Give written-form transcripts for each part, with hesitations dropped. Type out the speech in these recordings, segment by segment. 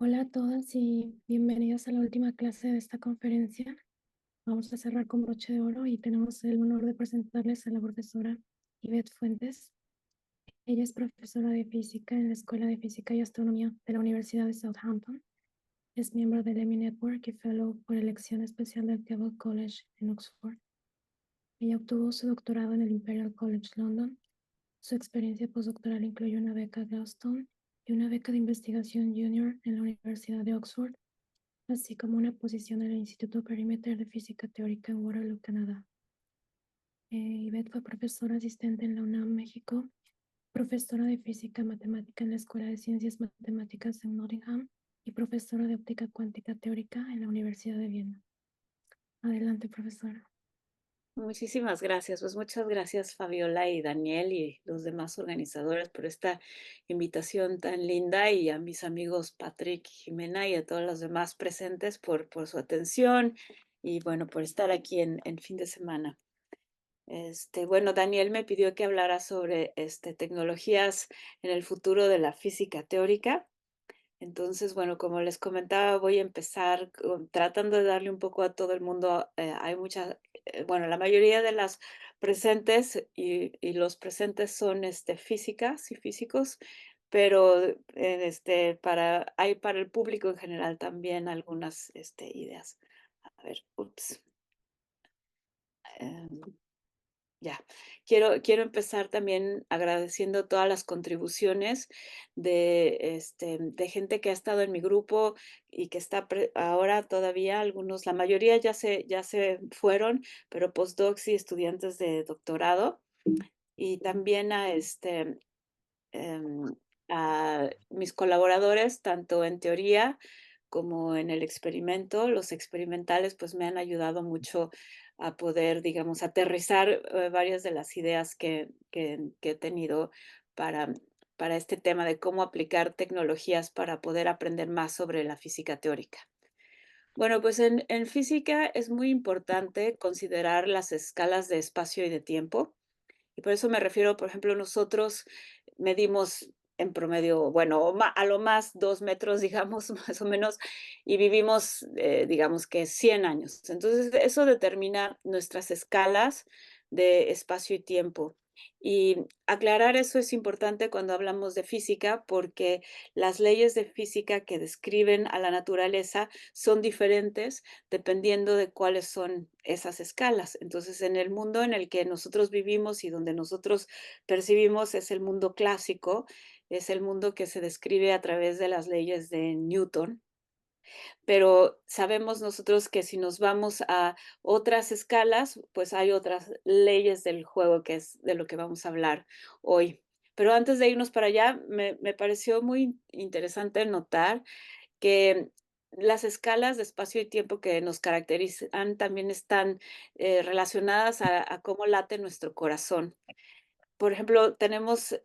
Hola a todas y bienvenidas a la última clase de esta conferencia. Vamos a cerrar con broche de oro y tenemos el honor de presentarles a la profesora Ivette Fuentes. Ella es profesora de física en la Escuela de Física y Astronomía de la Universidad de Southampton. Es miembro del Emmy Network y Fellow por elección especial del Keble College en Oxford. Ella obtuvo su doctorado en el Imperial College London. Su experiencia postdoctoral incluyó una beca Gladstone y una beca de investigación junior en la Universidad de Oxford, así como una posición en el Instituto Perimeter de Física Teórica en Waterloo, Canadá. Ivette fue profesora asistente en la UNAM, México, profesora de Física Matemática en la Escuela de Ciencias Matemáticas en Nottingham y profesora de Óptica Cuántica Teórica en la Universidad de Viena. Adelante, profesora. Muchísimas gracias. Pues muchas gracias, Fabiola y Daniel y los demás organizadores por esta invitación tan linda, y a mis amigos Patrick y Jimena y a todos los demás presentes por su atención y bueno, por estar aquí en fin de semana. Bueno, Daniel me pidió que hablara sobre tecnologías en el futuro de la física teórica. Entonces, bueno, como les comentaba, voy a empezar tratando de darle un poco a todo el mundo. Hay muchas, bueno, la mayoría de las presentes y los presentes son físicas y físicos, pero hay para el público en general también algunas ideas. A ver, ups. em, ya, quiero empezar también agradeciendo todas las contribuciones de gente que ha estado en mi grupo y que está ahora todavía, algunos, la mayoría ya se fueron, pero postdocs y estudiantes de doctorado. Y también em, a mis colaboradores, tanto en teoría como en el experimento. Los experimentales pues me han ayudado mucho a poder, digamos, aterrizar varias de las ideas que he tenido para, para este tema de cómo aplicar tecnologías para poder aprender más sobre la física teórica. Bueno, pues en física es muy importante considerar las escalas de espacio y de tiempo. Y por eso me refiero, por ejemplo, nosotros medimos en promedio, bueno, a lo más 2 metros, digamos, más o menos, y vivimos, digamos que 100 años. Entonces, eso determina nuestras escalas de espacio y tiempo. Y aclarar eso es importante cuando hablamos de física, porque las leyes de física que describen a la naturaleza son diferentes dependiendo de cuáles son esas escalas. Entonces, en el mundo en el que nosotros vivimos y donde nosotros percibimos es el mundo clásico, es el mundo que se describe a través de las leyes de Newton. Pero sabemos nosotros que si nos vamos a otras escalas, pues hay otras leyes del juego, que es de lo que vamos a hablar hoy. Pero antes de irnos para allá, me pareció muy interesante notar que las escalas de espacio y tiempo que nos caracterizan también están relacionadas a cómo late nuestro corazón. Por ejemplo, tenemos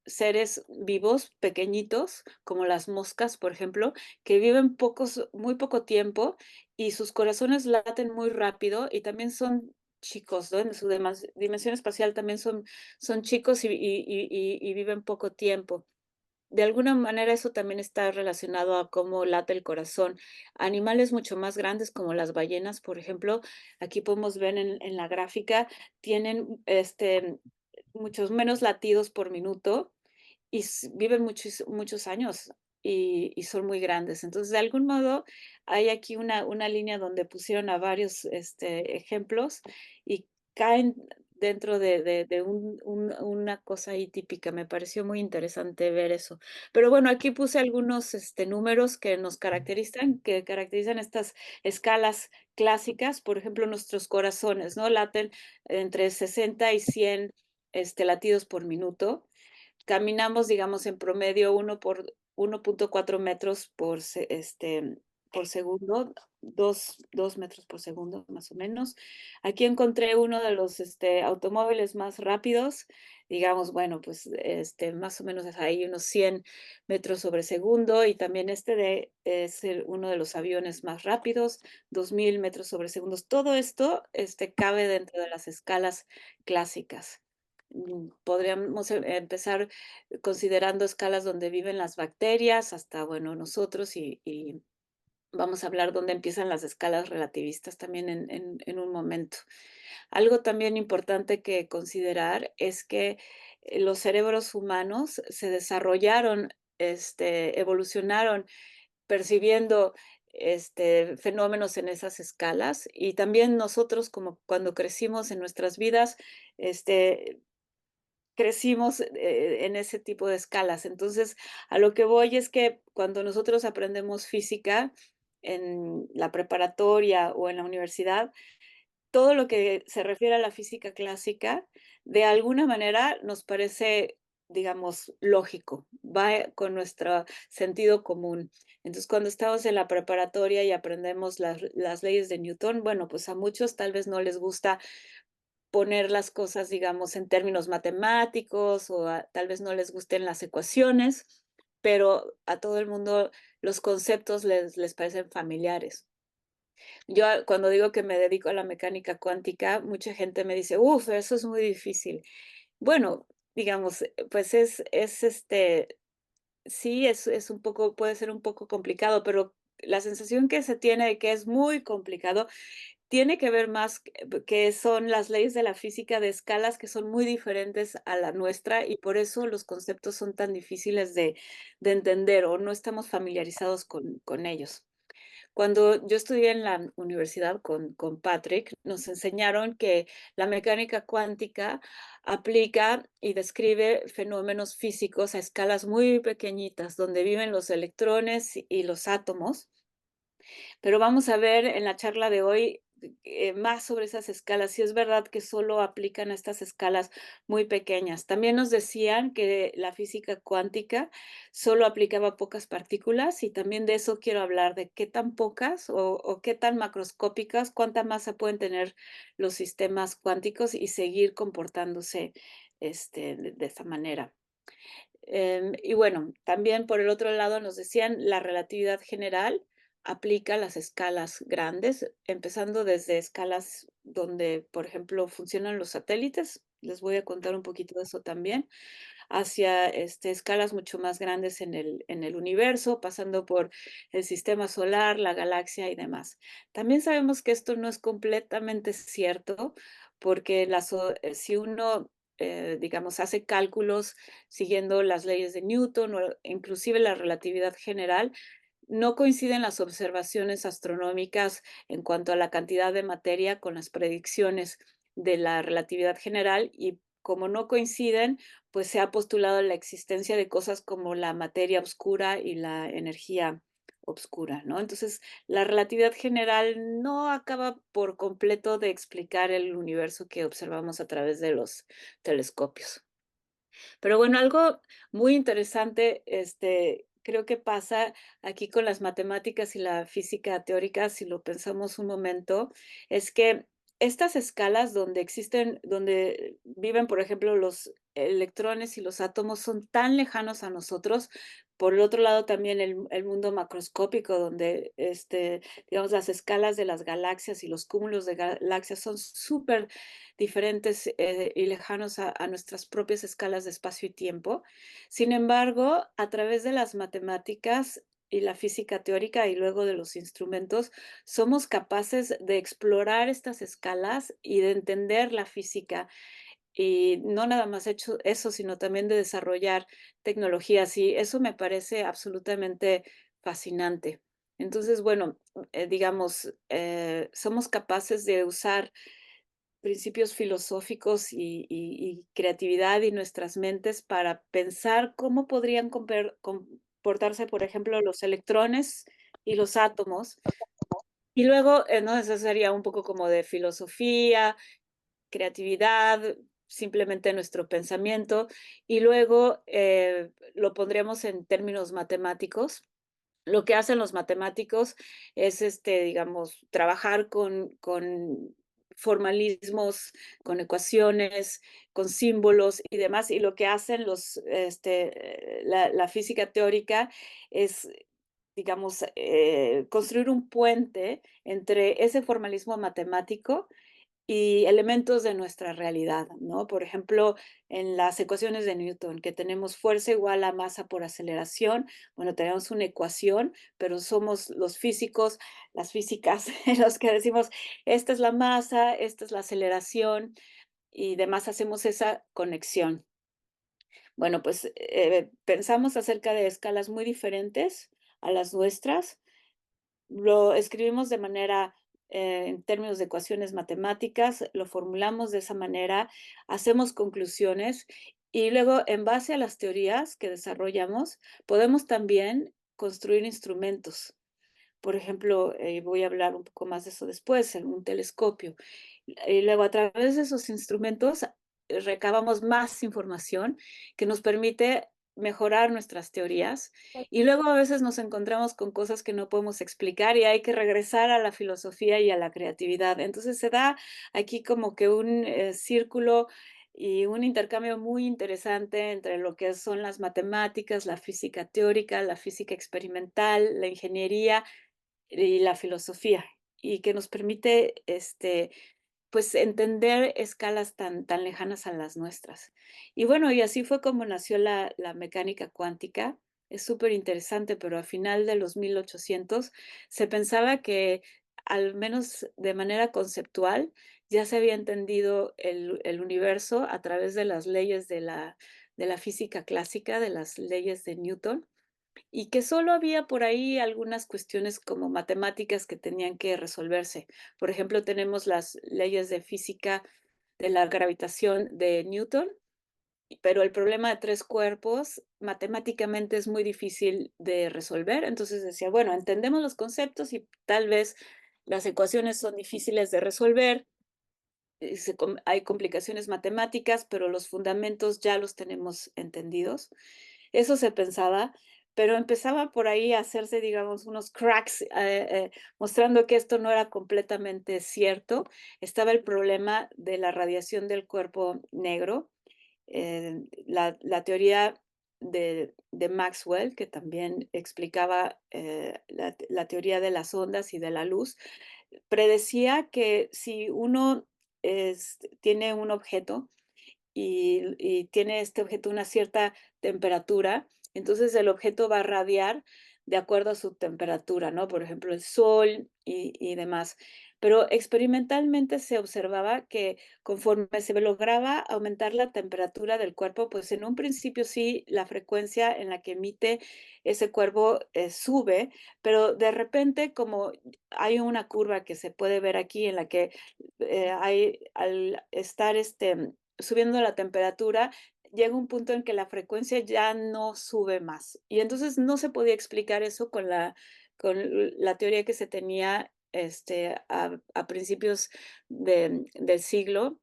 seres vivos pequeñitos, como las moscas, por ejemplo, que viven muy poco tiempo, y sus corazones laten muy rápido y también son chicos, ¿no? En su dimensión espacial también son chicos y viven poco tiempo. De alguna manera eso también está relacionado a cómo late el corazón. Animales mucho más grandes como las ballenas, por ejemplo, aquí podemos ver en la gráfica, tienen muchos menos latidos por minuto y viven muchos años y son muy grandes. Entonces, de algún modo, hay aquí una línea donde pusieron a varios ejemplos y caen dentro de una cosa ahí típica. Me pareció muy interesante ver eso. Pero bueno, aquí puse algunos números que nos caracterizan, que caracterizan estas escalas clásicas. Por ejemplo, nuestros corazones, ¿no? Laten entre 60 y 100 latidos por minuto. Caminamos, digamos, en promedio 1.4 metros por segundo, 2 metros por segundo, más o menos. Aquí encontré uno de los automóviles más rápidos, digamos, bueno, pues más o menos es ahí unos 100 metros sobre segundo, y también es uno de los aviones más rápidos, 2000 metros sobre segundos. Todo esto cabe dentro de las escalas clásicas. Podríamos empezar considerando escalas donde viven las bacterias hasta, bueno, nosotros y vamos a hablar dónde empiezan las escalas relativistas también en un momento. Algo también importante que considerar es que los cerebros humanos se desarrollaron, evolucionaron percibiendo fenómenos en esas escalas y también nosotros como cuando crecimos en nuestras vidas, este, crecimos en ese tipo de escalas. Entonces, a lo que voy es que cuando nosotros aprendemos física en la preparatoria o en la universidad, todo lo que se refiere a la física clásica, de alguna manera nos parece, digamos, lógico, va con nuestro sentido común. Entonces, cuando estamos en la preparatoria y aprendemos las leyes de Newton, bueno, pues a muchos tal vez no les gusta poner las cosas, digamos, en términos matemáticos o tal vez no les gusten las ecuaciones, pero a todo el mundo los conceptos les parecen familiares. Yo cuando digo que me dedico a la mecánica cuántica, mucha gente me dice, uff, eso es muy difícil. Bueno, digamos, pues sí, es un poco, puede ser un poco complicado, pero la sensación que se tiene de que es muy complicado tiene que ver más que son las leyes de la física de escalas que son muy diferentes a la nuestra y por eso los conceptos son tan difíciles de entender o no estamos familiarizados con ellos. Cuando yo estudié en la universidad con Patrick, nos enseñaron que la mecánica cuántica aplica y describe fenómenos físicos a escalas muy pequeñitas, donde viven los electrones y los átomos, pero vamos a ver en la charla de hoy más sobre esas escalas. Si es verdad que solo aplican a estas escalas muy pequeñas. También nos decían que la física cuántica solo aplicaba a pocas partículas y también de eso quiero hablar, de qué tan pocas o qué tan macroscópicas, cuánta masa pueden tener los sistemas cuánticos y seguir comportándose de esta manera. Y bueno, también por el otro lado nos decían la relatividad general aplica a las escalas grandes, empezando desde escalas donde, por ejemplo, funcionan los satélites. Les voy a contar un poquito de eso también hacia escalas mucho más grandes en el universo, pasando por el sistema solar, la galaxia y demás. También sabemos que esto no es completamente cierto, porque si uno, digamos, hace cálculos siguiendo las leyes de Newton o inclusive la relatividad general, no coinciden las observaciones astronómicas en cuanto a la cantidad de materia con las predicciones de la relatividad general y como no coinciden, pues se ha postulado la existencia de cosas como la materia oscura y la energía oscura, ¿no? Entonces, la relatividad general no acaba por completo de explicar el universo que observamos a través de los telescopios. Pero bueno, algo muy interesante, creo que pasa aquí con las matemáticas y la física teórica, si lo pensamos un momento, es que estas escalas donde viven, por ejemplo, los electrones y los átomos son tan lejanos a nosotros. Por el otro lado, también el mundo macroscópico, donde, digamos, las escalas de las galaxias y los cúmulos de galaxias son súper diferentes y lejanos a nuestras propias escalas de espacio y tiempo. Sin embargo, a través de las matemáticas y la física teórica y luego de los instrumentos, somos capaces de explorar estas escalas y de entender la física. Y no nada más hecho eso, sino también de desarrollar tecnologías. Y eso me parece absolutamente fascinante. Entonces, bueno, digamos, somos capaces de usar principios filosóficos y creatividad y nuestras mentes para pensar cómo podrían comportarse, por ejemplo, los electrones y los átomos. Y luego, no, eso sería un poco como de filosofía, creatividad, simplemente nuestro pensamiento. Y luego lo pondríamos en términos matemáticos. Lo que hacen los matemáticos es, digamos, trabajar con formalismos, con ecuaciones, con símbolos y demás, y lo que hacen la física teórica es, digamos, construir un puente entre ese formalismo matemático y elementos de nuestra realidad, ¿no? Por ejemplo, en las ecuaciones de Newton, que tenemos fuerza igual a masa por aceleración, bueno, tenemos una ecuación, pero somos los físicos, las físicas, los que decimos, esta es la masa, esta es la aceleración, y demás hacemos esa conexión. Bueno, pues pensamos acerca de escalas muy diferentes a las nuestras, lo escribimos de manera, en términos de ecuaciones matemáticas, lo formulamos de esa manera, hacemos conclusiones y luego, en base a las teorías que desarrollamos, podemos también construir instrumentos. Por ejemplo, voy a hablar un poco más de eso después, en un telescopio. Y luego, a través de esos instrumentos, recabamos más información que nos permite mejorar nuestras teorías. Y luego a veces nos encontramos con cosas que no podemos explicar y hay que regresar a la filosofía y a la creatividad. Entonces se da aquí como que un círculo y un intercambio muy interesante entre lo que son las matemáticas, la física teórica, la física experimental, la ingeniería y la filosofía, y que nos permite, pues, entender escalas tan lejanas a las nuestras. Y bueno, y así fue como nació la mecánica cuántica. Es súper interesante, pero a final de los 1800 se pensaba que, al menos de manera conceptual, ya se había entendido el universo a través de las leyes de la física clásica, de las leyes de Newton, y que solo había por ahí algunas cuestiones como matemáticas que tenían que resolverse. Por ejemplo, tenemos las leyes de física de la gravitación de Newton, pero el problema de tres cuerpos matemáticamente es muy difícil de resolver. Entonces decía, bueno, entendemos los conceptos y tal vez las ecuaciones son difíciles de resolver, hay complicaciones matemáticas, pero los fundamentos ya los tenemos entendidos. Eso se pensaba, pero empezaba por ahí a hacerse, digamos, unos cracks, mostrando que esto no era completamente cierto. Estaba el problema de la radiación del cuerpo negro, la teoría de Maxwell, que también explicaba la teoría de las ondas y de la luz, predecía que si uno tiene un objeto y tiene este objeto una cierta temperatura, entonces el objeto va a radiar de acuerdo a su temperatura, ¿no? Por ejemplo, el sol y demás. Pero experimentalmente se observaba que conforme se lograba aumentar la temperatura del cuerpo, pues en un principio sí, la frecuencia en la que emite ese cuerpo sube, pero de repente, como hay una curva que se puede ver aquí en la que hay, al estar subiendo la temperatura, llega un punto en que la frecuencia ya no sube más. Y entonces no se podía explicar eso con la teoría que se tenía a principios del siglo.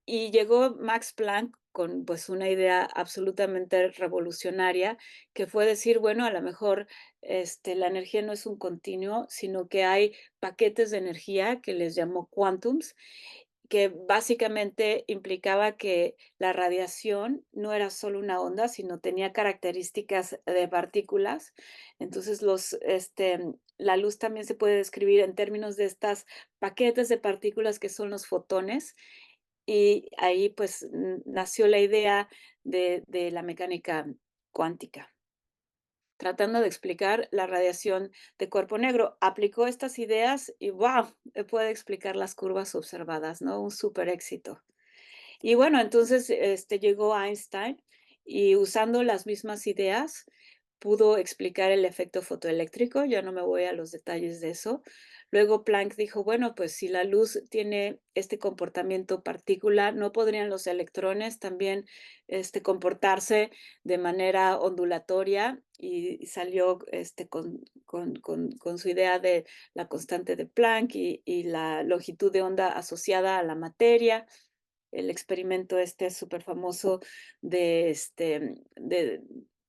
Y llegó Max Planck con pues una idea absolutamente revolucionaria, que fue decir, bueno, a lo mejor la energía no es un continuo, sino que hay paquetes de energía que les llamó quantums, que básicamente implicaba que la radiación no era solo una onda, sino tenía características de partículas. Entonces, la luz también se puede describir en términos de estas paquetes de partículas que son los fotones. Y ahí pues nació la idea de la mecánica cuántica, tratando de explicar la radiación de cuerpo negro. Aplicó estas ideas y ¡wow! Puede explicar las curvas observadas, ¿no? Un súper éxito. Y bueno, entonces, llegó Einstein y usando las mismas ideas pudo explicar el efecto fotoeléctrico, ya no me voy a los detalles de eso. Luego Planck dijo, bueno, pues si la luz tiene este comportamiento partícula, ¿no podrían los electrones también comportarse de manera ondulatoria? Y salió con su idea de la constante de Planck y la longitud de onda asociada a la materia, el experimento súper famoso de,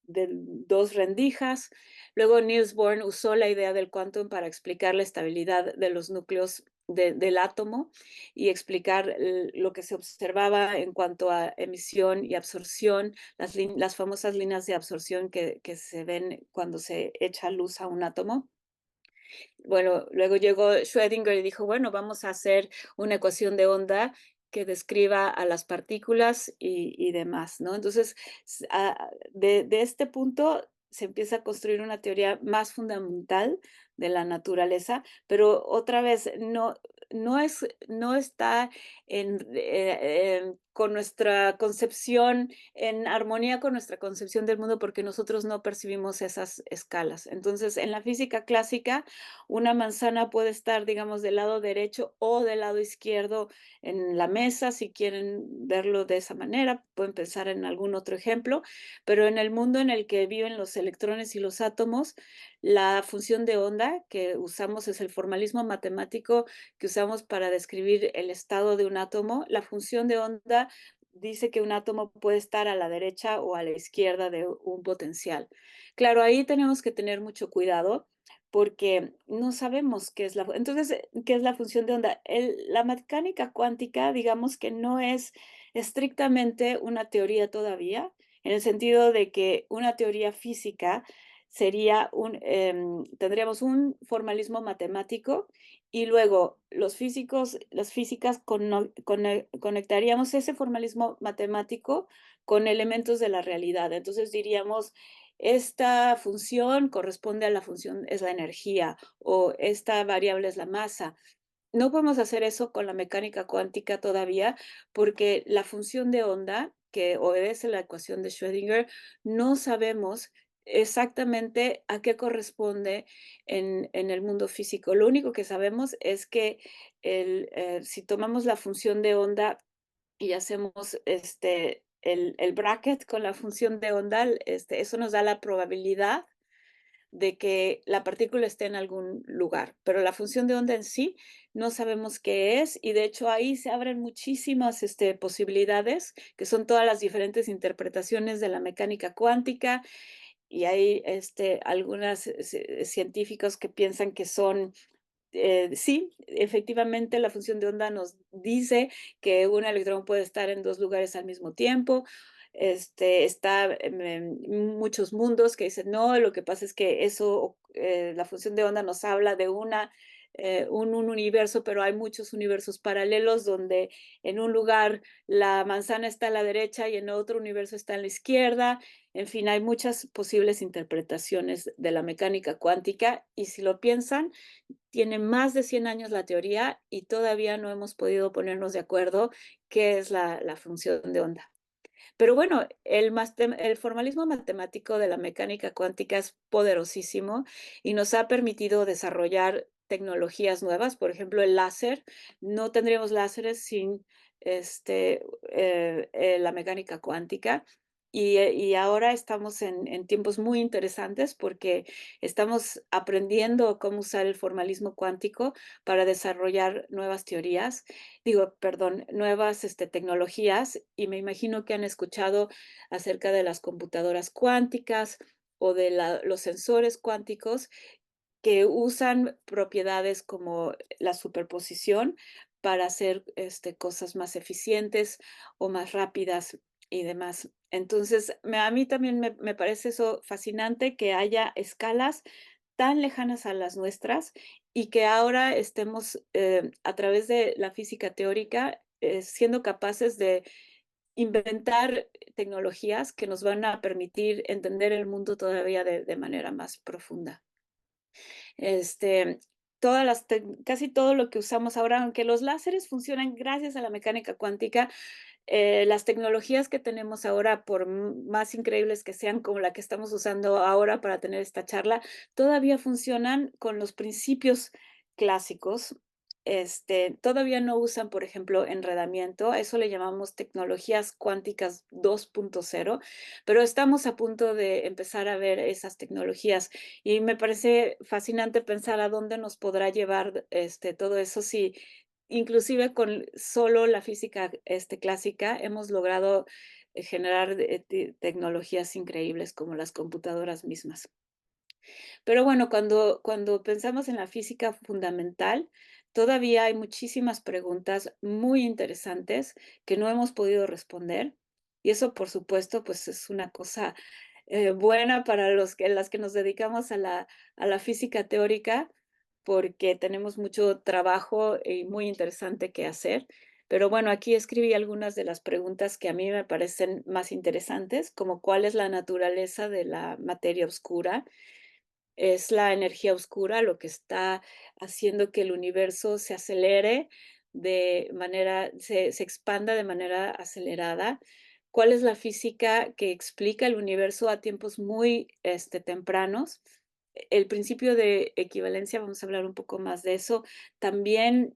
de dos rendijas. Luego Niels Bohr usó la idea del quantum para explicar la estabilidad de los núcleos del átomo y explicar lo que se observaba en cuanto a emisión y absorción, las famosas líneas de absorción que se ven cuando se echa luz a un átomo. Bueno, luego llegó Schrödinger y dijo, bueno, vamos a hacer una ecuación de onda que describa a las partículas y demás, ¿no? Entonces, de este punto se empieza a construir una teoría más fundamental de la naturaleza, pero otra vez no está con nuestra concepción, en armonía con nuestra concepción del mundo, porque nosotros no percibimos esas escalas. Entonces, en la física clásica, una manzana puede estar, digamos, del lado derecho o del lado izquierdo en la mesa, si quieren verlo de esa manera, pueden pensar en algún otro ejemplo, pero en el mundo en el que viven los electrones y los átomos, la función de onda que usamos es el formalismo matemático que usamos para describir el estado de un átomo. La función de onda dice que un átomo puede estar a la derecha o a la izquierda de un potencial. Claro, ahí tenemos que tener mucho cuidado porque no sabemos qué es ¿qué es la función de onda? La mecánica cuántica, digamos que no es estrictamente una teoría todavía, en el sentido de que una teoría física sería tendríamos un formalismo matemático y luego los físicos, las físicas conectaríamos ese formalismo matemático con elementos de la realidad. Entonces diríamos, esta función corresponde a la función, es la energía, o esta variable es la masa. No podemos hacer eso con la mecánica cuántica todavía, porque la función de onda, que obedece la ecuación de Schrödinger, no sabemos exactamente a qué corresponde en el mundo físico. Lo único que sabemos es que si tomamos la función de onda y hacemos el bracket con la función de onda, eso nos da la probabilidad de que la partícula esté en algún lugar, pero la función de onda en sí no sabemos qué es y de hecho ahí se abren muchísimas posibilidades, que son todas las diferentes interpretaciones de la mecánica cuántica y hay algunos científicos que piensan que son sí, efectivamente, la función de onda nos dice que un electrón puede estar en 2 lugares al mismo tiempo. Está en muchos mundos que dicen: "No, lo que pasa es que eso, la función de onda nos habla de un universo, pero hay muchos universos paralelos donde en un lugar la manzana está a la derecha y en otro universo está a la izquierda". En fin, hay muchas posibles interpretaciones de la mecánica cuántica, y si lo piensan, tiene más de 100 años la teoría y todavía no hemos podido ponernos de acuerdo qué es la función de onda. Pero bueno, el formalismo matemático de la mecánica cuántica es poderosísimo y nos ha permitido desarrollar tecnologías nuevas. Por ejemplo, el láser. No tendríamos láseres sin la mecánica cuántica. Y ahora estamos en tiempos muy interesantes porque estamos aprendiendo cómo usar el formalismo cuántico para desarrollar nuevas teorías, digo, perdón, nuevas tecnologías, y me imagino que han escuchado acerca de las computadoras cuánticas o de los sensores cuánticos que usan propiedades como la superposición para hacer cosas más eficientes o más rápidas y demás. Entonces, a mí también me parece eso fascinante que haya escalas tan lejanas a las nuestras y que ahora estemos a través de la física teórica siendo capaces de inventar tecnologías que nos van a permitir entender el mundo todavía de manera más profunda. Este, casi todo lo que usamos ahora, aunque los láseres funcionan gracias a la mecánica cuántica, las tecnologías que tenemos ahora, por más increíbles que sean, como la que estamos usando ahora para tener esta charla, todavía funcionan con los principios clásicos. Todavía no usan, por ejemplo, enredamiento, a eso le llamamos tecnologías cuánticas 2.0, pero estamos a punto de empezar a ver esas tecnologías y me parece fascinante pensar a dónde nos podrá llevar todo eso si inclusive con solo la física, clásica, hemos logrado, generar, tecnologías increíbles como las computadoras mismas. Pero bueno, cuando pensamos en la física fundamental, todavía hay muchísimas preguntas muy interesantes que no hemos podido responder, y eso, por supuesto, pues, es una cosa, buena para las que nos dedicamos a la física teórica, porque tenemos mucho trabajo y muy interesante que hacer. Pero bueno, aquí escribí algunas de las preguntas que a mí me parecen más interesantes, como cuál es la naturaleza de la materia oscura. Es la energía oscura lo que está haciendo que el universo se acelere se expanda de manera acelerada. ¿Cuál es la física que explica el universo a tiempos muy tempranos? El principio de equivalencia, vamos a hablar un poco más de eso, también,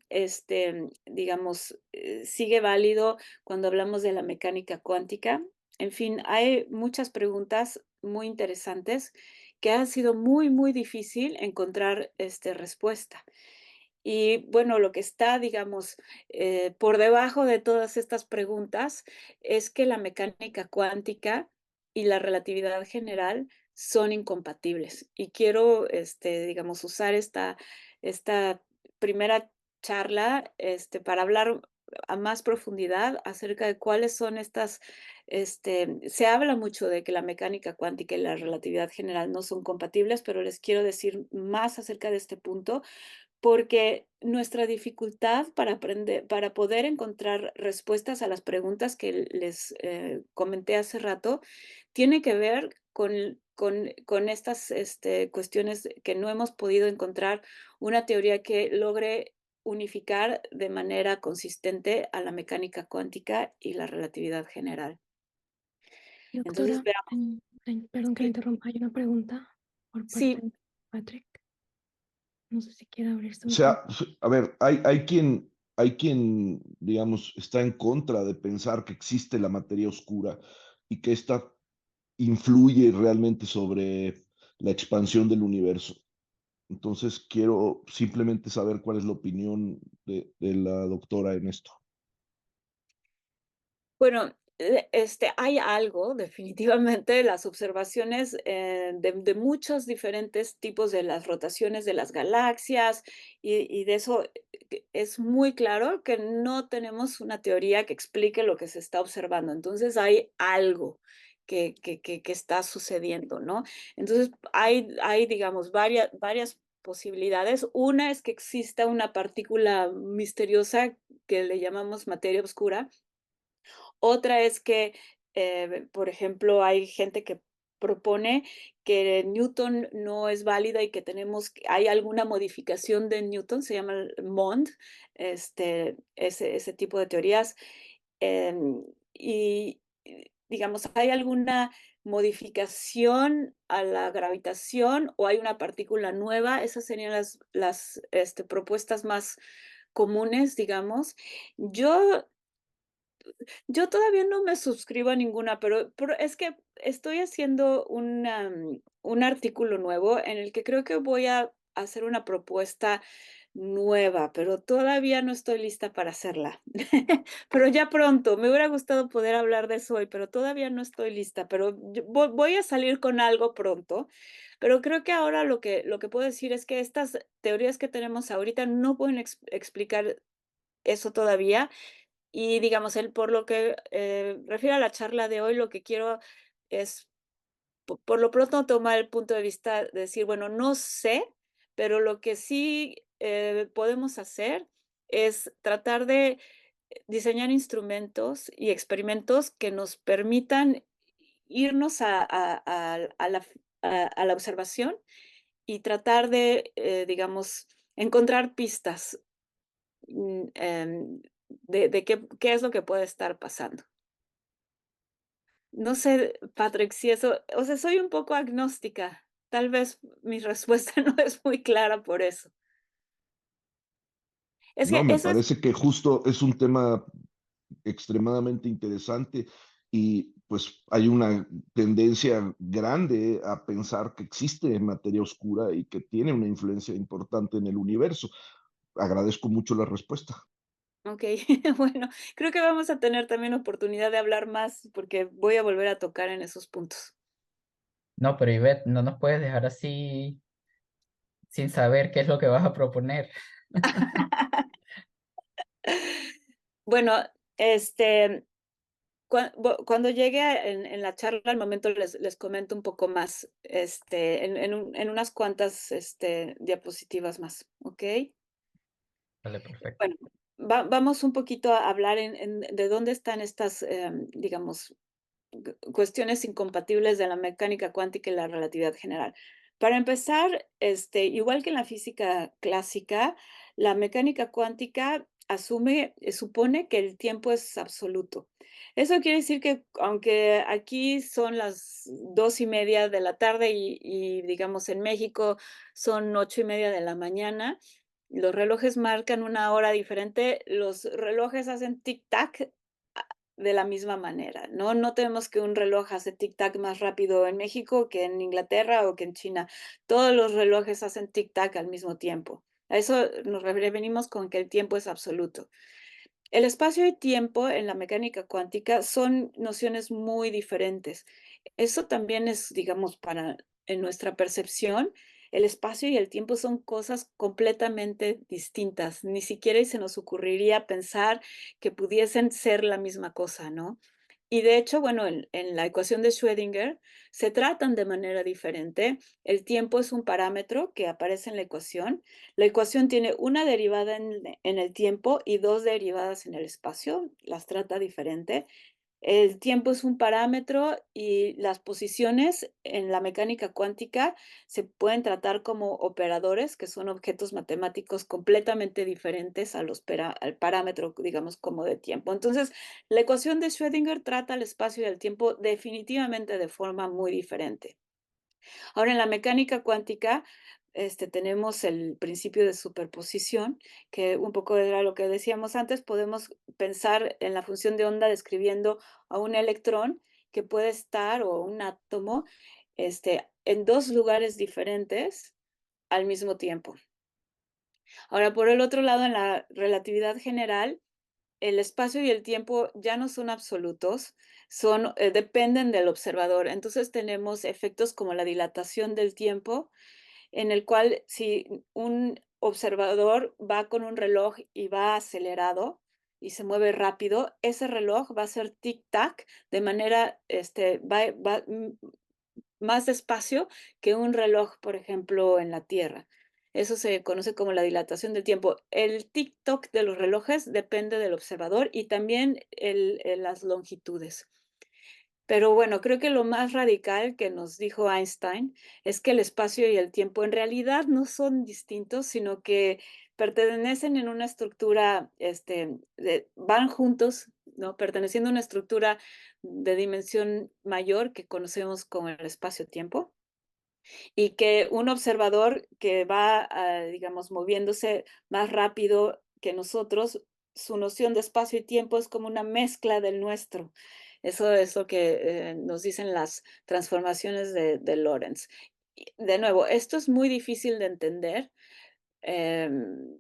digamos, sigue válido cuando hablamos de la mecánica cuántica. En fin, hay muchas preguntas muy interesantes que ha sido muy, muy difícil encontrar, respuesta. Y bueno, lo que está, digamos, por debajo de todas estas preguntas es que la mecánica cuántica y la relatividad general son incompatibles. Y quiero, digamos, usar esta primera charla, para hablar a más profundidad acerca de cuáles son estas, se habla mucho de que la mecánica cuántica y la relatividad general no son compatibles, pero les quiero decir más acerca de este punto porque nuestra dificultad para aprender, para poder encontrar respuestas a las preguntas que les comenté hace rato, tiene que ver con estas cuestiones que no hemos podido encontrar una teoría que logre unificar de manera consistente a la mecánica cuántica y la relatividad general. Entonces, Doctora, veamos. perdón que la Sí, interrumpa, hay una pregunta por parte sí, de Patrick. No sé si quiere abrir su O micrófono. sea, a ver, hay quien, digamos, está en contra de pensar que existe la materia oscura y que ésta influye realmente sobre la expansión del universo. Entonces, quiero simplemente saber cuál es la opinión de la doctora en esto. bueno, hay algo, definitivamente, las observaciones de muchos diferentes tipos de las rotaciones de las galaxias y de eso es muy claro que no tenemos una teoría que explique lo que se está observando. Entonces hay algo que está sucediendo, ¿no? Entonces hay digamos, varias posibilidades. Una es que exista una partícula misteriosa que le llamamos materia oscura. Otra es que, por ejemplo, hay gente que propone que Newton no es válida y que hay alguna modificación de Newton, se llama el MOND, ese tipo de teorías. Y digamos, ¿hay alguna modificación a la gravitación o hay una partícula nueva? Esas serían las propuestas más comunes, digamos. Yo yo todavía no me suscribo a ninguna, pero es que estoy haciendo un artículo nuevo en el que creo que voy a hacer una propuesta nueva, pero todavía no estoy lista para hacerla. Pero ya pronto, me hubiera gustado poder hablar de eso hoy, pero todavía no estoy lista, pero voy a salir con algo pronto. Pero creo que ahora lo que puedo decir es que estas teorías que tenemos ahorita no pueden explicar eso todavía y digamos, por lo que refiere a la charla de hoy, lo que quiero es, por lo pronto, tomar el punto de vista de decir, bueno, no sé, pero lo que sí podemos hacer es tratar de diseñar instrumentos y experimentos que nos permitan irnos a la observación y tratar de, digamos, encontrar pistas de qué es lo que puede estar pasando. No sé, Patrick, si eso, o sea, soy un poco agnóstica. Tal vez mi respuesta no es muy clara por eso. Es No, que me eso es, parece que justo es un tema extremadamente interesante y pues hay una tendencia grande a pensar que existe materia oscura y que tiene una influencia importante en el universo. Agradezco mucho la respuesta. ok, bueno, creo que vamos a tener también oportunidad de hablar más porque voy a volver a tocar en esos puntos. No, pero Ivette, no nos puedes dejar así sin saber qué es lo que vas a proponer. Bueno, este, Cuando llegue en la charla, al momento les comento un poco más, en unas cuantas diapositivas más, ¿ok? Vale, perfecto. Bueno, vamos un poquito a hablar de dónde están estas, digamos, cuestiones incompatibles de la mecánica cuántica y la relatividad general. Para empezar, igual que en la física clásica, la mecánica cuántica supone que el tiempo es absoluto. Eso quiere decir que aunque aquí son las 2:30 de la tarde y digamos en México son 8:30 de la mañana, los relojes marcan una hora diferente, los relojes hacen tic-tac de la misma manera, ¿no? No tenemos que un reloj hace tic-tac más rápido en México que en Inglaterra o que en China. Todos los relojes hacen tic-tac al mismo tiempo. A eso nos referimos con que el tiempo es absoluto. El espacio y tiempo en la mecánica cuántica son nociones muy diferentes. Eso también es, digamos, en nuestra percepción, el espacio y el tiempo son cosas completamente distintas. Ni siquiera se nos ocurriría pensar que pudiesen ser la misma cosa, ¿no? Y de hecho, bueno, en la ecuación de Schrödinger se tratan de manera diferente. El tiempo es un parámetro que aparece en la ecuación. La ecuación tiene una derivada en el tiempo y dos derivadas en el espacio. Las trata diferente. El tiempo es un parámetro y las posiciones en la mecánica cuántica se pueden tratar como operadores, que son objetos matemáticos completamente diferentes al parámetro, digamos, como de tiempo. Entonces, la ecuación de Schrödinger trata el espacio y el tiempo definitivamente de forma muy diferente. Ahora, en la mecánica cuántica, tenemos el principio de superposición, que un poco era lo que decíamos antes, podemos pensar en la función de onda describiendo a un electrón que puede estar, o un átomo, en dos lugares diferentes al mismo tiempo. Ahora, por el otro lado, en la relatividad general, el espacio y el tiempo ya no son absolutos, dependen del observador. Entonces tenemos efectos como la dilatación del tiempo, en el cual si un observador va con un reloj y va acelerado y se mueve rápido, ese reloj va a hacer tic-tac de manera, más despacio que un reloj, por ejemplo, en la Tierra. Eso se conoce como la dilatación del tiempo. El tic-toc de los relojes depende del observador y también las longitudes. Pero bueno, creo que lo más radical que nos dijo Einstein es que el espacio y el tiempo en realidad no son distintos, sino que pertenecen en una estructura, van juntos, ¿no? Perteneciendo a una estructura de dimensión mayor que conocemos como el espacio-tiempo, y que un observador que va, digamos, moviéndose más rápido que nosotros, su noción de espacio y tiempo es como una mezcla del nuestro. Eso es lo que nos dicen las transformaciones de Lorentz. De nuevo, esto es muy difícil de entender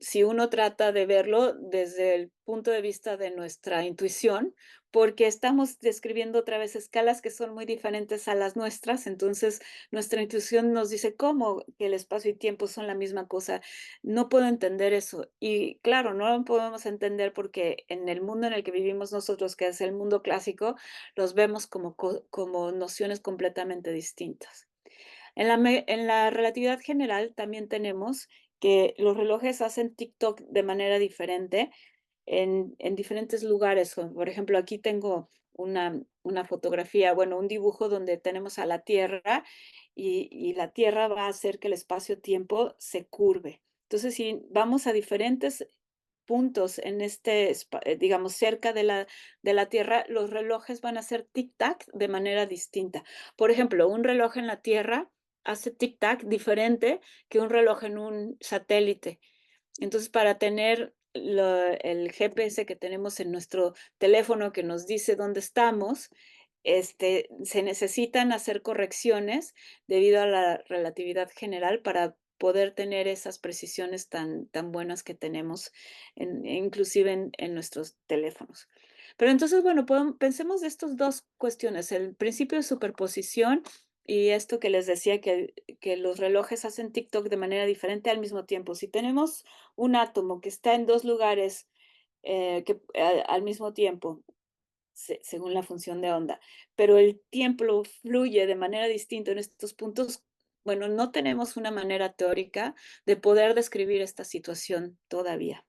si uno trata de verlo desde el punto de vista de nuestra intuición, porque estamos describiendo otra vez escalas que son muy diferentes a las nuestras, entonces nuestra intuición nos dice cómo que el espacio y tiempo son la misma cosa. No puedo entender eso. Y claro, no lo podemos entender porque en el mundo en el que vivimos nosotros, que es el mundo clásico, los vemos como nociones completamente distintas. En la relatividad general también tenemos que los relojes hacen tic-toc de manera diferente en diferentes lugares. Por ejemplo, aquí tengo una fotografía, bueno, un dibujo donde tenemos a la Tierra y la Tierra va a hacer que el espacio-tiempo se curve. Entonces, si vamos a diferentes puntos en digamos, cerca de la Tierra, los relojes van a hacer tic-tac de manera distinta. Por ejemplo, un reloj en la Tierra hace tic-tac diferente que un reloj en un satélite. Entonces, para tener el GPS que tenemos en nuestro teléfono que nos dice dónde estamos, se necesitan hacer correcciones debido a la relatividad general para poder tener esas precisiones tan buenas que tenemos, inclusive en nuestros teléfonos. Pero entonces, bueno, pensemos de estas dos cuestiones, el principio de superposición y esto que les decía que los relojes hacen tic-toc de manera diferente al mismo tiempo. Si tenemos un átomo que está en dos lugares al mismo tiempo según la función de onda. Pero el tiempo fluye de manera distinta en estos puntos. Bueno, no tenemos una manera teórica de poder describir esta situación todavía.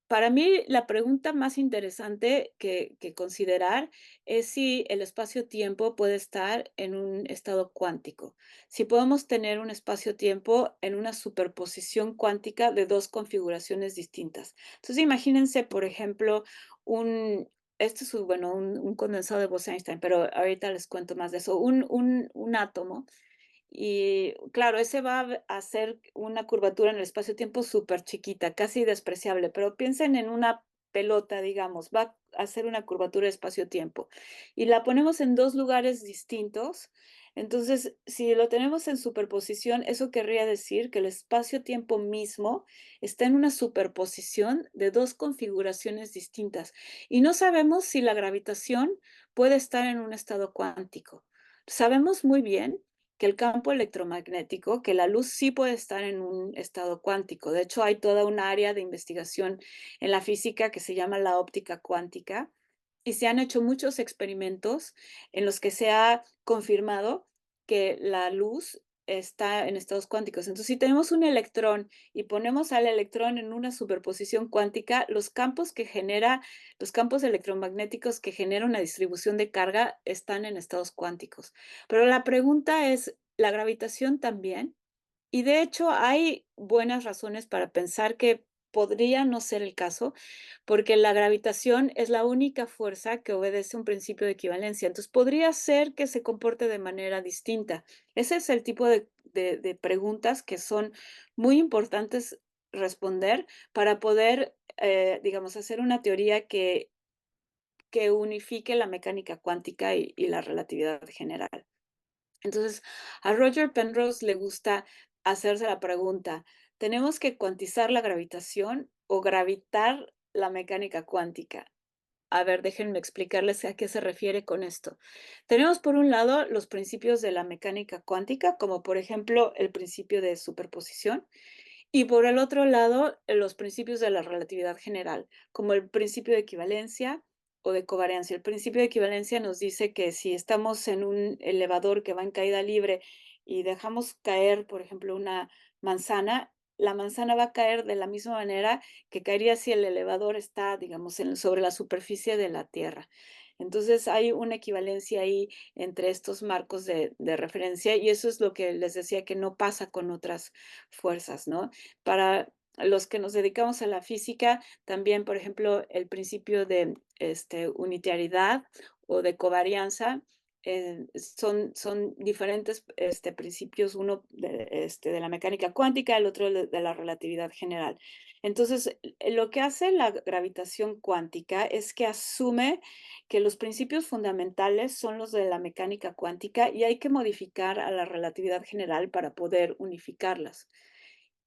Para mí, la pregunta más interesante que considerar es si el espacio-tiempo puede estar en un estado cuántico. Si podemos tener un espacio-tiempo en una superposición cuántica de dos configuraciones distintas. Entonces, imagínense, por ejemplo, esto es bueno, un condensado de Bose-Einstein, pero ahorita les cuento más de eso. Un átomo. Y claro, ese va a hacer una curvatura en el espacio-tiempo súper chiquita, casi despreciable, pero piensen en una pelota, digamos, va a hacer una curvatura de espacio-tiempo y la ponemos en dos lugares distintos. Entonces, si lo tenemos en superposición, eso querría decir que el espacio-tiempo mismo está en una superposición de dos configuraciones distintas. Y no sabemos si la gravitación puede estar en un estado cuántico. Sabemos muy bien que el campo electromagnético, que la luz sí puede estar en un estado cuántico. De hecho, hay toda una área de investigación en la física que se llama la óptica cuántica y se han hecho muchos experimentos en los que se ha confirmado que la luz está en estados cuánticos. Entonces, si tenemos un electrón y ponemos al electrón en una superposición cuántica, los campos electromagnéticos que genera una distribución de carga están en estados cuánticos. Pero la pregunta es, ¿la gravitación también? Y de hecho hay buenas razones para pensar que podría no ser el caso, porque la gravitación es la única fuerza que obedece un principio de equivalencia. Entonces podría ser que se comporte de manera distinta. Ese es el tipo de preguntas que son muy importantes responder para poder, digamos, hacer una teoría que unifique la mecánica cuántica y la relatividad general. Entonces, a Roger Penrose le gusta hacerse la pregunta, ¿tenemos que cuantizar la gravitación o gravitar la mecánica cuántica? A ver, déjenme explicarles a qué se refiere con esto. Tenemos por un lado los principios de la mecánica cuántica, como por ejemplo el principio de superposición, y por el otro lado los principios de la relatividad general, como el principio de equivalencia o de covariancia. El principio de equivalencia nos dice que si estamos en un elevador que va en caída libre y dejamos caer, por ejemplo, una manzana, la manzana va a caer de la misma manera que caería si el elevador está, digamos, sobre la superficie de la Tierra. Entonces hay una equivalencia ahí entre estos marcos de referencia y eso es lo que les decía que no pasa con otras fuerzas, ¿no? Para los que nos dedicamos a la física, también, por ejemplo, el principio de unitariedad o de covarianza son diferentes principios, uno de la mecánica cuántica, el otro de la relatividad general. Entonces, lo que hace la gravitación cuántica es que asume que los principios fundamentales son los de la mecánica cuántica y hay que modificar a la relatividad general para poder unificarlas.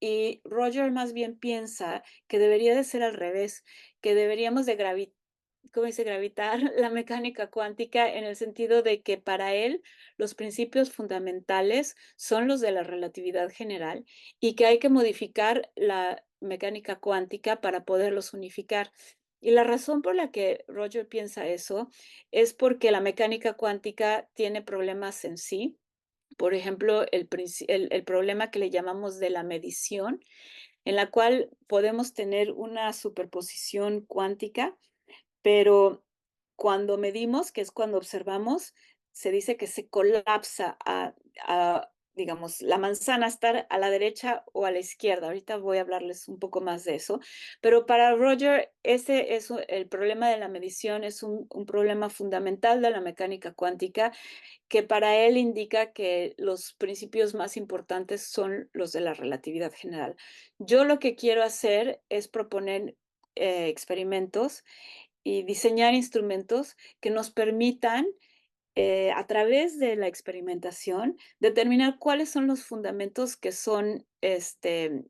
Y Roger más bien piensa que debería de ser al revés, que deberíamos de gravitar la mecánica cuántica en el sentido de que para él los principios fundamentales son los de la relatividad general y que hay que modificar la mecánica cuántica para poderlos unificar. Y la razón por la que Roger piensa eso es porque la mecánica cuántica tiene problemas en sí. Por ejemplo, el problema que le llamamos de la medición, en la cual podemos tener una superposición cuántica, pero cuando medimos, que es cuando observamos, se dice que se colapsa digamos, la manzana estar a la derecha o a la izquierda. Ahorita voy a hablarles un poco más de eso. Pero para Roger, el problema de la medición es un problema fundamental de la mecánica cuántica que para él indica que los principios más importantes son los de la relatividad general. Yo lo que quiero hacer es proponer experimentos y diseñar instrumentos que nos permitan, a través de la experimentación, determinar cuáles son los fundamentos que son,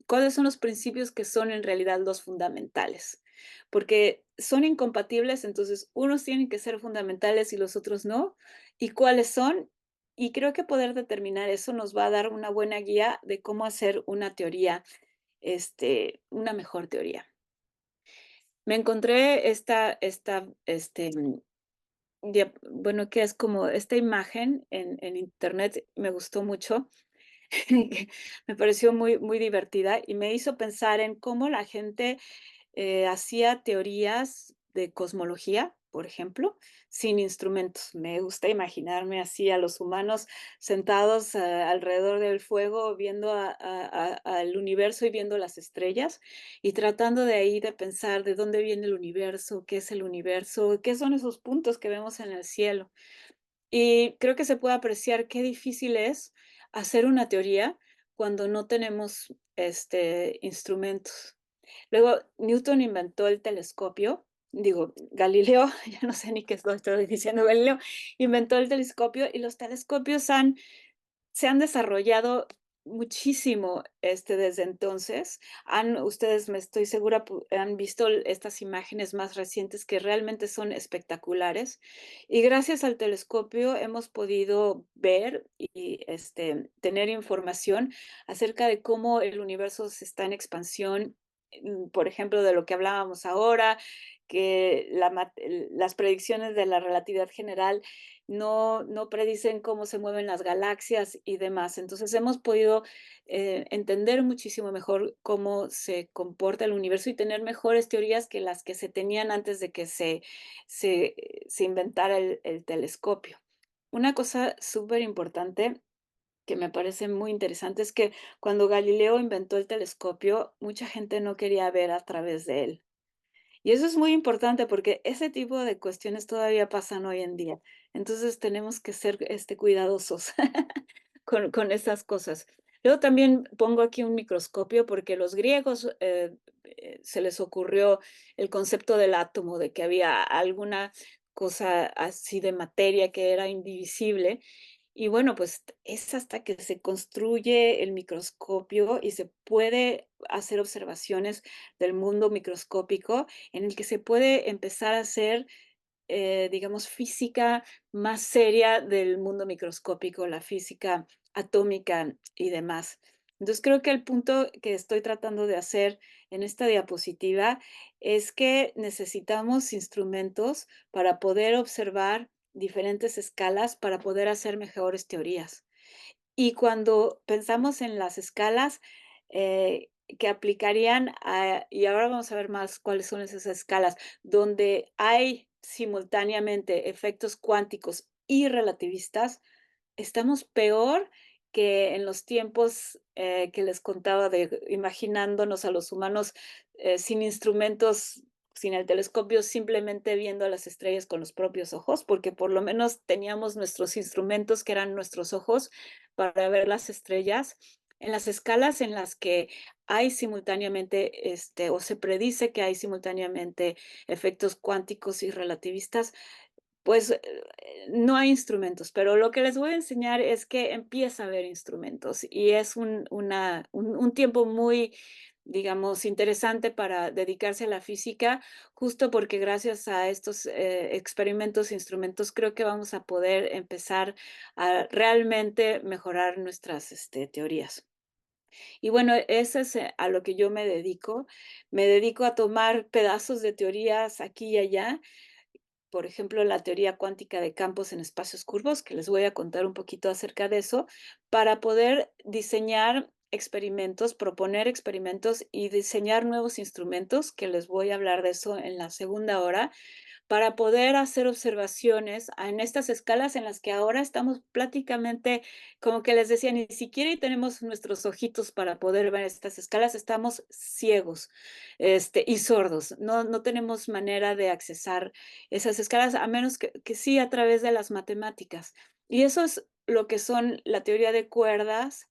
cuáles son los principios que son en realidad los fundamentales. Porque son incompatibles, entonces unos tienen que ser fundamentales y los otros no. ¿Y cuáles son? Y creo que poder determinar eso nos va a dar una buena guía de cómo hacer una teoría, una mejor teoría. me encontré bueno, que es como esta imagen en internet, me gustó mucho, que me pareció muy, muy divertida y me hizo pensar en cómo la gente hacía teorías de cosmología, por ejemplo, sin instrumentos. Me gusta imaginarme así a los humanos sentados alrededor del fuego, viendo al universo y viendo las estrellas y tratando de ahí de pensar de dónde viene el universo, qué es el universo, qué son esos puntos que vemos en el cielo. Y creo que se puede apreciar qué difícil es hacer una teoría cuando no tenemos instrumentos. Luego, Newton inventó el telescopio, digo, Galileo, ya no sé ni qué estoy diciendo, Galileo inventó el telescopio y los telescopios se han desarrollado muchísimo desde entonces. Ustedes, me estoy segura, han visto estas imágenes más recientes que realmente son espectaculares. Y gracias al telescopio hemos podido ver y tener información acerca de cómo el universo se está en expansión, por ejemplo, de lo que hablábamos ahora, que las predicciones de la relatividad general no predicen cómo se mueven las galaxias y demás. Entonces hemos podido entender muchísimo mejor cómo se comporta el universo y tener mejores teorías que las que se tenían antes de que se inventara el telescopio. Una cosa súper importante que me parece muy interesante es que cuando Galileo inventó el telescopio, mucha gente no quería ver a través de él. Y eso es muy importante porque ese tipo de cuestiones todavía pasan hoy en día. Entonces tenemos que ser cuidadosos con esas cosas. Luego también pongo aquí un microscopio porque los griegos se les ocurrió el concepto del átomo, de que había alguna cosa así de materia que era indivisible. Y bueno, pues es hasta que se construye el microscopio y se puede hacer observaciones del mundo microscópico en el que se puede empezar a hacer, digamos, física más seria del mundo microscópico, la física atómica y demás. Entonces creo que el punto que estoy tratando de hacer en esta diapositiva es que necesitamos instrumentos para poder observar diferentes escalas para poder hacer mejores teorías. Y cuando pensamos en las escalas que aplicarían y ahora vamos a ver más cuáles son esas escalas, donde hay simultáneamente efectos cuánticos y relativistas, estamos peor que en los tiempos que les contaba de imaginándonos a los humanos sin instrumentos, sin el telescopio, simplemente viendo las estrellas con los propios ojos, porque por lo menos teníamos nuestros instrumentos que eran nuestros ojos para ver las estrellas. En las escalas en las que hay simultáneamente, o se predice que hay simultáneamente efectos cuánticos y relativistas, pues no hay instrumentos, pero lo que les voy a enseñar es que empieza a haber instrumentos y es un tiempo muy, digamos, interesante para dedicarse a la física, justo porque gracias a estos experimentos, instrumentos, creo que vamos a poder empezar a realmente mejorar nuestras teorías. Y bueno, eso es a lo que yo me dedico. Me dedico a tomar pedazos de teorías aquí y allá, por ejemplo, la teoría cuántica de campos en espacios curvos, que les voy a contar un poquito acerca de eso, para poder diseñar experimentos, proponer experimentos y diseñar nuevos instrumentos, que les voy a hablar de eso en la segunda hora, para poder hacer observaciones en estas escalas en las que ahora estamos prácticamente, como que les decía, ni siquiera y tenemos nuestros ojitos para poder ver estas escalas, estamos ciegos y sordos, no tenemos manera de accesar esas escalas, a menos que sí a través de las matemáticas. Y eso es lo que son la teoría de cuerdas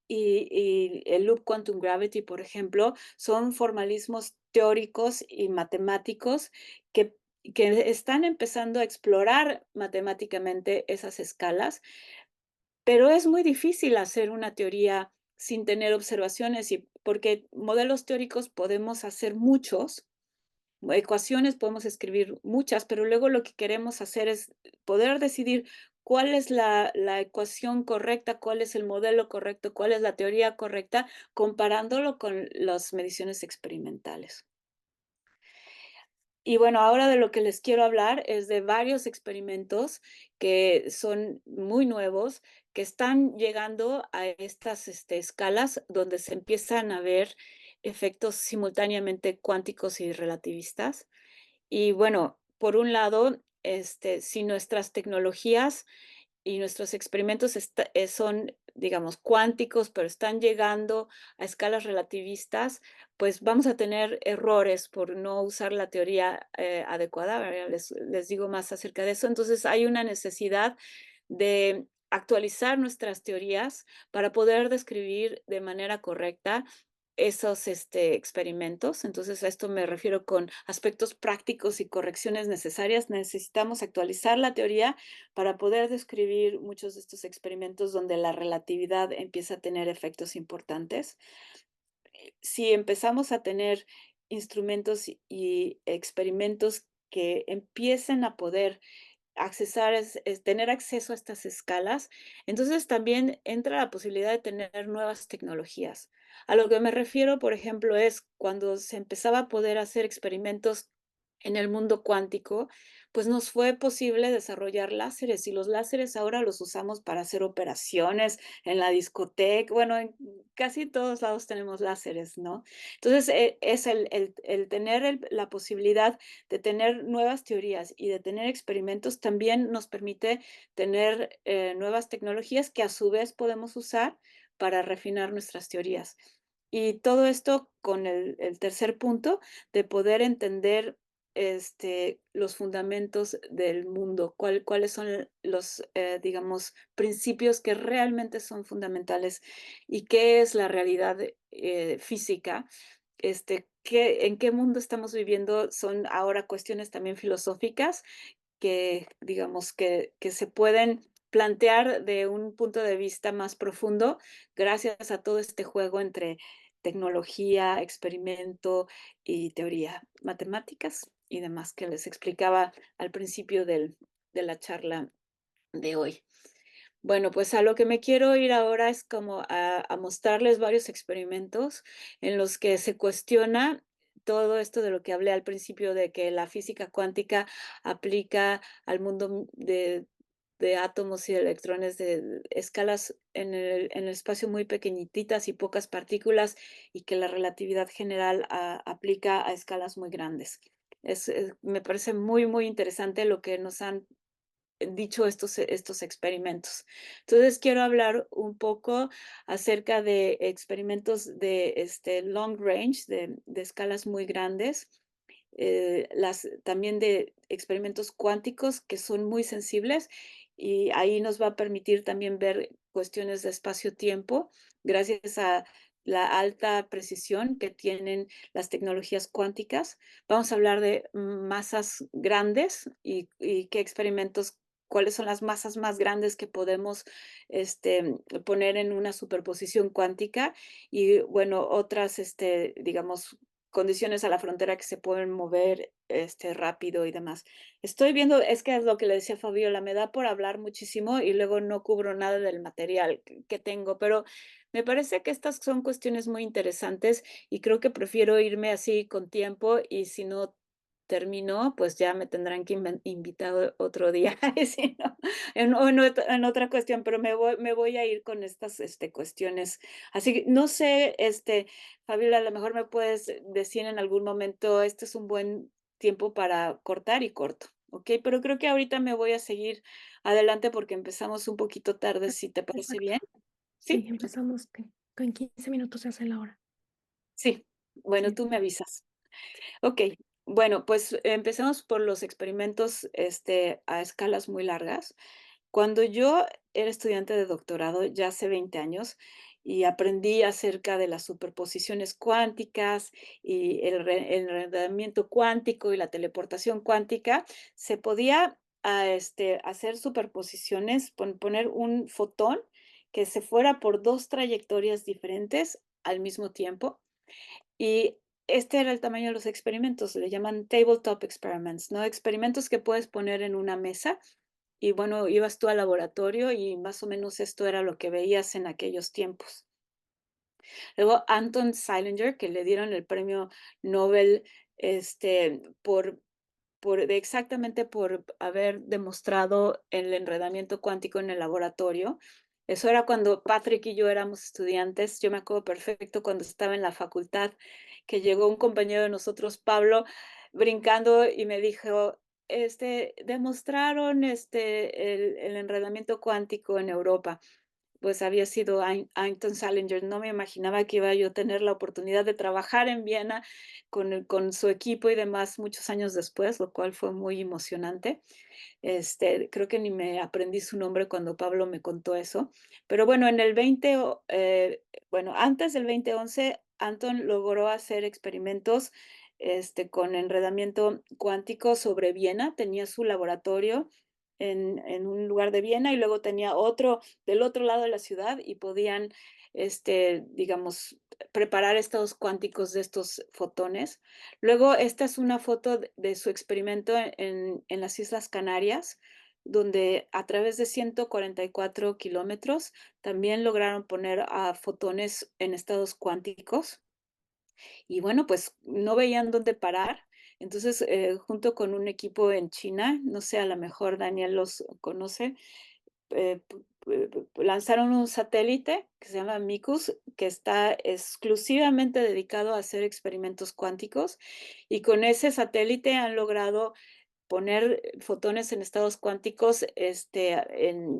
y el loop quantum gravity, por ejemplo, son formalismos teóricos y matemáticos que están empezando a explorar matemáticamente esas escalas, pero es muy difícil hacer una teoría sin tener observaciones y porque modelos teóricos podemos hacer muchos, ecuaciones podemos escribir muchas, pero luego lo que queremos hacer es poder decidir cuál es la ecuación correcta, cuál es el modelo correcto, cuál es la teoría correcta, comparándolo con las mediciones experimentales. Y bueno, ahora de lo que les quiero hablar es de varios experimentos que son muy nuevos, que están llegando a estas escalas donde se empiezan a ver efectos simultáneamente cuánticos y relativistas. Y bueno, por un lado, si nuestras tecnologías y nuestros experimentos son, digamos, cuánticos, pero están llegando a escalas relativistas, pues vamos a tener errores por no usar la teoría adecuada. Ahora les digo más acerca de eso. Entonces hay una necesidad de actualizar nuestras teorías para poder describir de manera correcta esos experimentos. Entonces, a esto me refiero con aspectos prácticos y correcciones necesarias. Necesitamos actualizar la teoría para poder describir muchos de estos experimentos donde la relatividad empieza a tener efectos importantes. Si empezamos a tener instrumentos y experimentos que empiecen a poder tener acceso a estas escalas, entonces también entra la posibilidad de tener nuevas tecnologías. A lo que me refiero, por ejemplo, es cuando se empezaba a poder hacer experimentos en el mundo cuántico, pues nos fue posible desarrollar láseres y los láseres ahora los usamos para hacer operaciones en la discoteca. Bueno, en casi todos lados tenemos láseres, ¿no? Entonces, es el tener la posibilidad de tener nuevas teorías y de tener experimentos también nos permite tener nuevas tecnologías que a su vez podemos usar para refinar nuestras teorías. Y todo esto con el tercer punto de poder entender los fundamentos del mundo, cuáles son los, digamos, principios que realmente son fundamentales y qué es la realidad física. En qué mundo estamos viviendo son ahora cuestiones también filosóficas que, digamos, que se pueden plantear de un punto de vista más profundo gracias a todo este juego entre tecnología, experimento y teoría, matemáticas y demás que les explicaba al principio de la charla de hoy. Bueno, pues a lo que me quiero ir ahora es como a mostrarles varios experimentos en los que se cuestiona todo esto de lo que hablé al principio, de que la física cuántica aplica al mundo de átomos y electrones de escalas en el espacio muy pequeñititas y pocas partículas, y que la relatividad general aplica a escalas muy grandes. Me parece muy, muy interesante lo que nos han dicho estos experimentos. Entonces, quiero hablar un poco acerca de experimentos de long range, de escalas muy grandes, también de experimentos cuánticos que son muy sensibles, y ahí nos va a permitir también ver cuestiones de espacio-tiempo gracias a la alta precisión que tienen las tecnologías cuánticas. Vamos a hablar de masas grandes y qué experimentos, cuáles son las masas más grandes que podemos poner en una superposición cuántica, y bueno, otras, digamos, condiciones a la frontera que se pueden mover rápido y demás. Estoy viendo, es que es lo que le decía Fabiola, me da por hablar muchísimo y luego no cubro nada del material que tengo, pero me parece que estas son cuestiones muy interesantes y creo que prefiero irme así con tiempo, y si no termino, pues ya me tendrán que invitar otro día, si no, en otra cuestión, pero me voy a ir con estas cuestiones. Así que no sé, Fabiola, a lo mejor me puedes decir en algún momento, este es un buen tiempo para cortar, y corto, ¿ok? Pero creo que ahorita me voy a seguir adelante porque empezamos un poquito tarde, si te parece bien. Exacto. Sí, ¿Sí? empezamos que en 15 minutos se hace la hora. Sí. Bueno, Sí. tú me avisas. Ok, bueno, pues empecemos por los experimentos a escalas muy largas. Cuando yo era estudiante de doctorado, ya hace 20 años, y aprendí acerca de las superposiciones cuánticas y el enredamiento cuántico y la teleportación cuántica, se podía hacer superposiciones, poner un fotón que se fuera por dos trayectorias diferentes al mismo tiempo. Y este era el tamaño de los experimentos, le llaman tabletop experiments, ¿no? Experimentos que puedes poner en una mesa, y bueno, ibas tú al laboratorio y más o menos esto era lo que veías en aquellos tiempos. Luego Anton Zeilinger, que le dieron el premio Nobel por exactamente por haber demostrado el enredamiento cuántico en el laboratorio. Eso era cuando Patrick y yo éramos estudiantes. Yo me acuerdo perfecto cuando estaba en la facultad, que llegó un compañero de nosotros, Pablo, brincando y me dijo, demostraron el enredamiento cuántico en Europa. Pues había sido Einstein Salinger. No me imaginaba que iba yo a tener la oportunidad de trabajar en Viena con su equipo y demás muchos años después, lo cual fue muy emocionante. Creo que ni me aprendí su nombre cuando Pablo me contó eso. Pero bueno, antes del 2011, Anton logró hacer experimentos con enredamiento cuántico sobre Viena. Tenía su laboratorio en un lugar de Viena y luego tenía otro del otro lado de la ciudad y podían, digamos, preparar estados cuánticos de estos fotones. Luego, esta es una foto de su experimento en las Islas Canarias, donde a través de 144 kilómetros también lograron poner a fotones en estados cuánticos. Y bueno, pues no veían dónde parar. Entonces, junto con un equipo en China, no sé, a lo mejor Daniel los conoce, lanzaron un satélite que se llama MICUS, que está exclusivamente dedicado a hacer experimentos cuánticos, y con ese satélite han logrado poner fotones en estados cuánticos,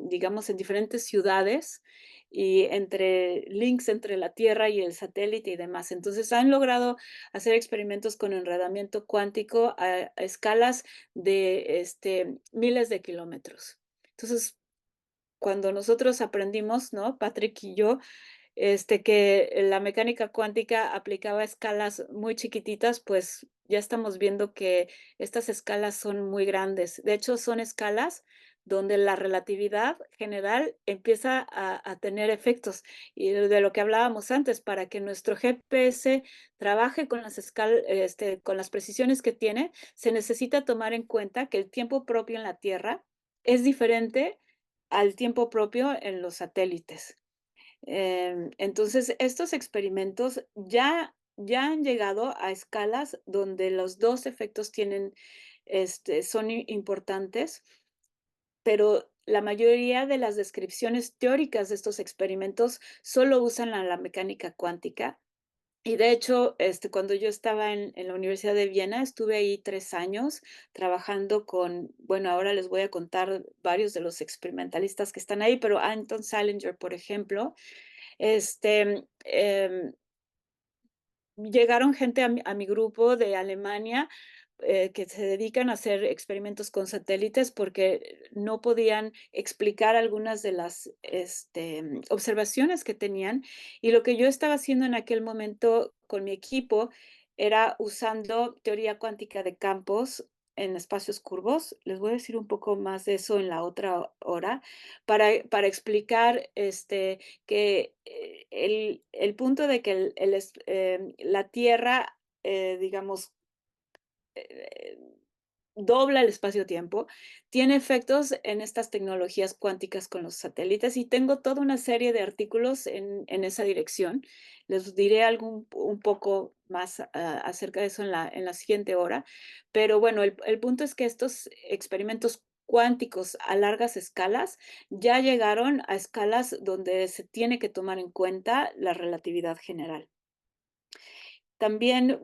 digamos, en diferentes ciudades y entre links entre la Tierra y el satélite y demás. Entonces han logrado hacer experimentos con enredamiento cuántico a escalas de miles de kilómetros. Entonces, cuando nosotros aprendimos, ¿no? Patrick y yo, que la mecánica cuántica aplicaba escalas muy chiquititas, pues ya estamos viendo que estas escalas son muy grandes. De hecho, son escalas donde la relatividad general empieza a tener efectos. Y de lo que hablábamos antes, para que nuestro GPS trabaje con con las precisiones que tiene, se necesita tomar en cuenta que el tiempo propio en la Tierra es diferente al tiempo propio en los satélites. Entonces, estos experimentos ya han llegado a escalas donde los dos efectos son importantes, pero la mayoría de las descripciones teóricas de estos experimentos solo usan la mecánica cuántica. Y de hecho, cuando yo estaba en la Universidad de Viena, estuve ahí 3 años trabajando bueno, ahora les voy a contar varios de los experimentalistas que están ahí, pero Anton Salinger, por ejemplo, este, em, llegaron gente a mi grupo de Alemania, que se dedican a hacer experimentos con satélites porque no podían explicar algunas de las observaciones que tenían. Y lo que yo estaba haciendo en aquel momento con mi equipo era usando teoría cuántica de campos en espacios curvos. Les voy a decir un poco más de eso en la otra hora, para explicar que el punto de que la Tierra, digamos, eh, dobla el espacio-tiempo, tiene efectos en estas tecnologías cuánticas con los satélites, y tengo toda una serie de artículos en esa dirección. Les diré un poco más acerca de eso en la siguiente hora, pero bueno, el punto es que estos experimentos cuánticos a largas escalas ya llegaron a escalas donde se tiene que tomar en cuenta la relatividad general. También,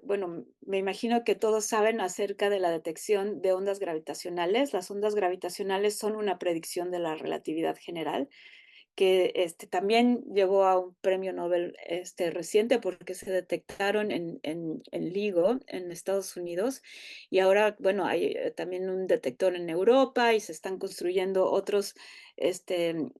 bueno, me imagino que todos saben acerca de la detección de ondas gravitacionales. Las ondas gravitacionales son una predicción de la relatividad general, que también llegó a un premio Nobel reciente porque se detectaron en LIGO, en Estados Unidos, y ahora, bueno, hay también un detector en Europa y se están construyendo otros de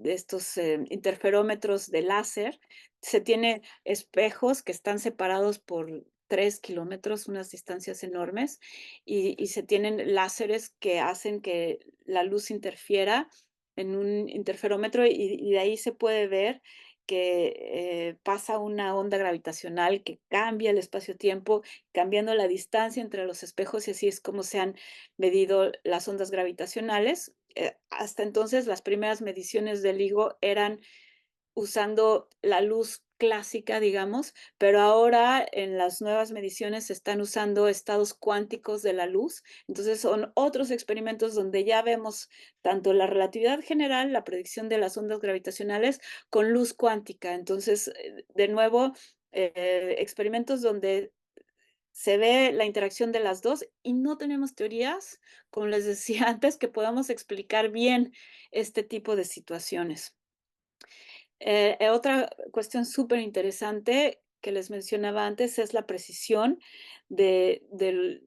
estos interferómetros de láser. Se tiene espejos que están separados por 3 kilómetros, unas distancias enormes, y se tienen láseres que hacen que la luz interfiera en un interferómetro, y de ahí se puede ver que pasa una onda gravitacional que cambia el espacio-tiempo, cambiando la distancia entre los espejos, y así es como se han medido las ondas gravitacionales. Hasta entonces, las primeras mediciones del LIGO eran usando la luz clásica, digamos, pero ahora en las nuevas mediciones se están usando estados cuánticos de la luz. Entonces son otros experimentos donde ya vemos tanto la relatividad general, la predicción de las ondas gravitacionales, con luz cuántica. Entonces, de nuevo, experimentos donde se ve la interacción de las dos y no tenemos teorías, como les decía antes, que podamos explicar bien este tipo de situaciones. Otra cuestión súper interesante que les mencionaba antes es la precisión de, de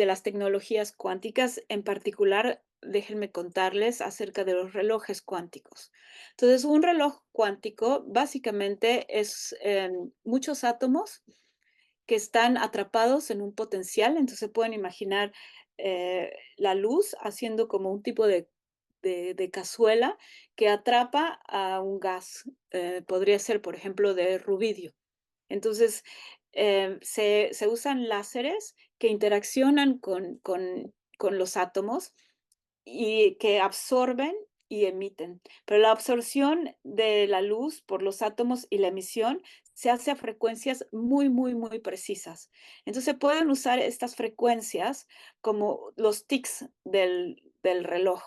las tecnologías cuánticas. En particular, déjenme contarles acerca de los relojes cuánticos. Entonces, un reloj cuántico básicamente es muchos átomos que están atrapados en un potencial. Entonces pueden imaginar la luz haciendo como un tipo de cazuela que atrapa a un gas. Podría ser, por ejemplo, de rubidio. Entonces, se usan láseres que interaccionan con los átomos y que absorben y emiten. Pero la absorción de la luz por los átomos y la emisión se hace a frecuencias muy, muy, muy precisas. Entonces pueden usar estas frecuencias como los tics del reloj.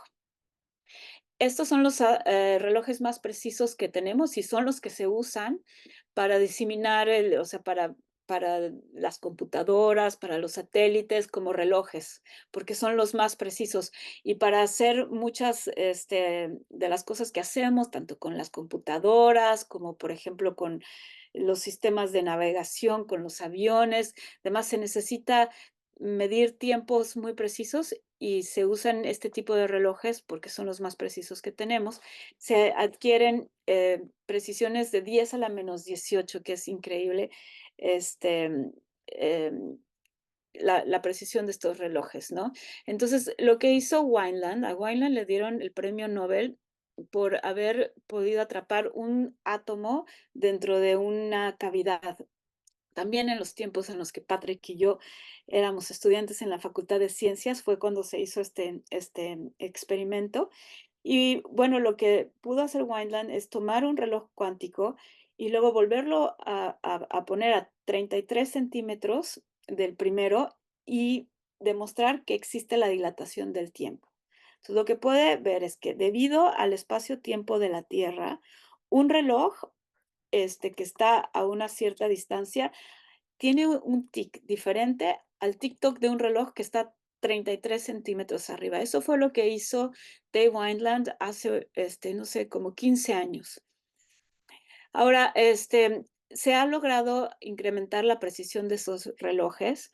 Estos son los relojes más precisos que tenemos y son los que se usan para diseminar, o sea, para las computadoras, para los satélites como relojes, porque son los más precisos. Y para hacer muchas de las cosas que hacemos, tanto con las computadoras como, por ejemplo, con los sistemas de navegación, con los aviones, además se necesita medir tiempos muy precisos y se usan este tipo de relojes porque son los más precisos que tenemos. Se adquieren precisiones de 10 a la menos 18, que es increíble eh, la precisión de estos relojes, ¿no? Entonces, lo que hizo Wineland, a Wineland le dieron el premio Nobel por haber podido atrapar un átomo dentro de una cavidad. También en los tiempos en los que Patrick y yo éramos estudiantes en la Facultad de Ciencias fue cuando se hizo este experimento. Y bueno, lo que pudo hacer Wineland es tomar un reloj cuántico y luego volverlo a poner a 33 centímetros del primero y demostrar que existe la dilatación del tiempo. Entonces, lo que puede ver es que debido al espacio-tiempo de la Tierra, un reloj que está a una cierta distancia tiene un tic diferente al tic-toc de un reloj que está 33 centímetros arriba. Eso fue lo que hizo Dave Wineland hace, no sé, como 15 años. Ahora, se ha logrado incrementar la precisión de esos relojes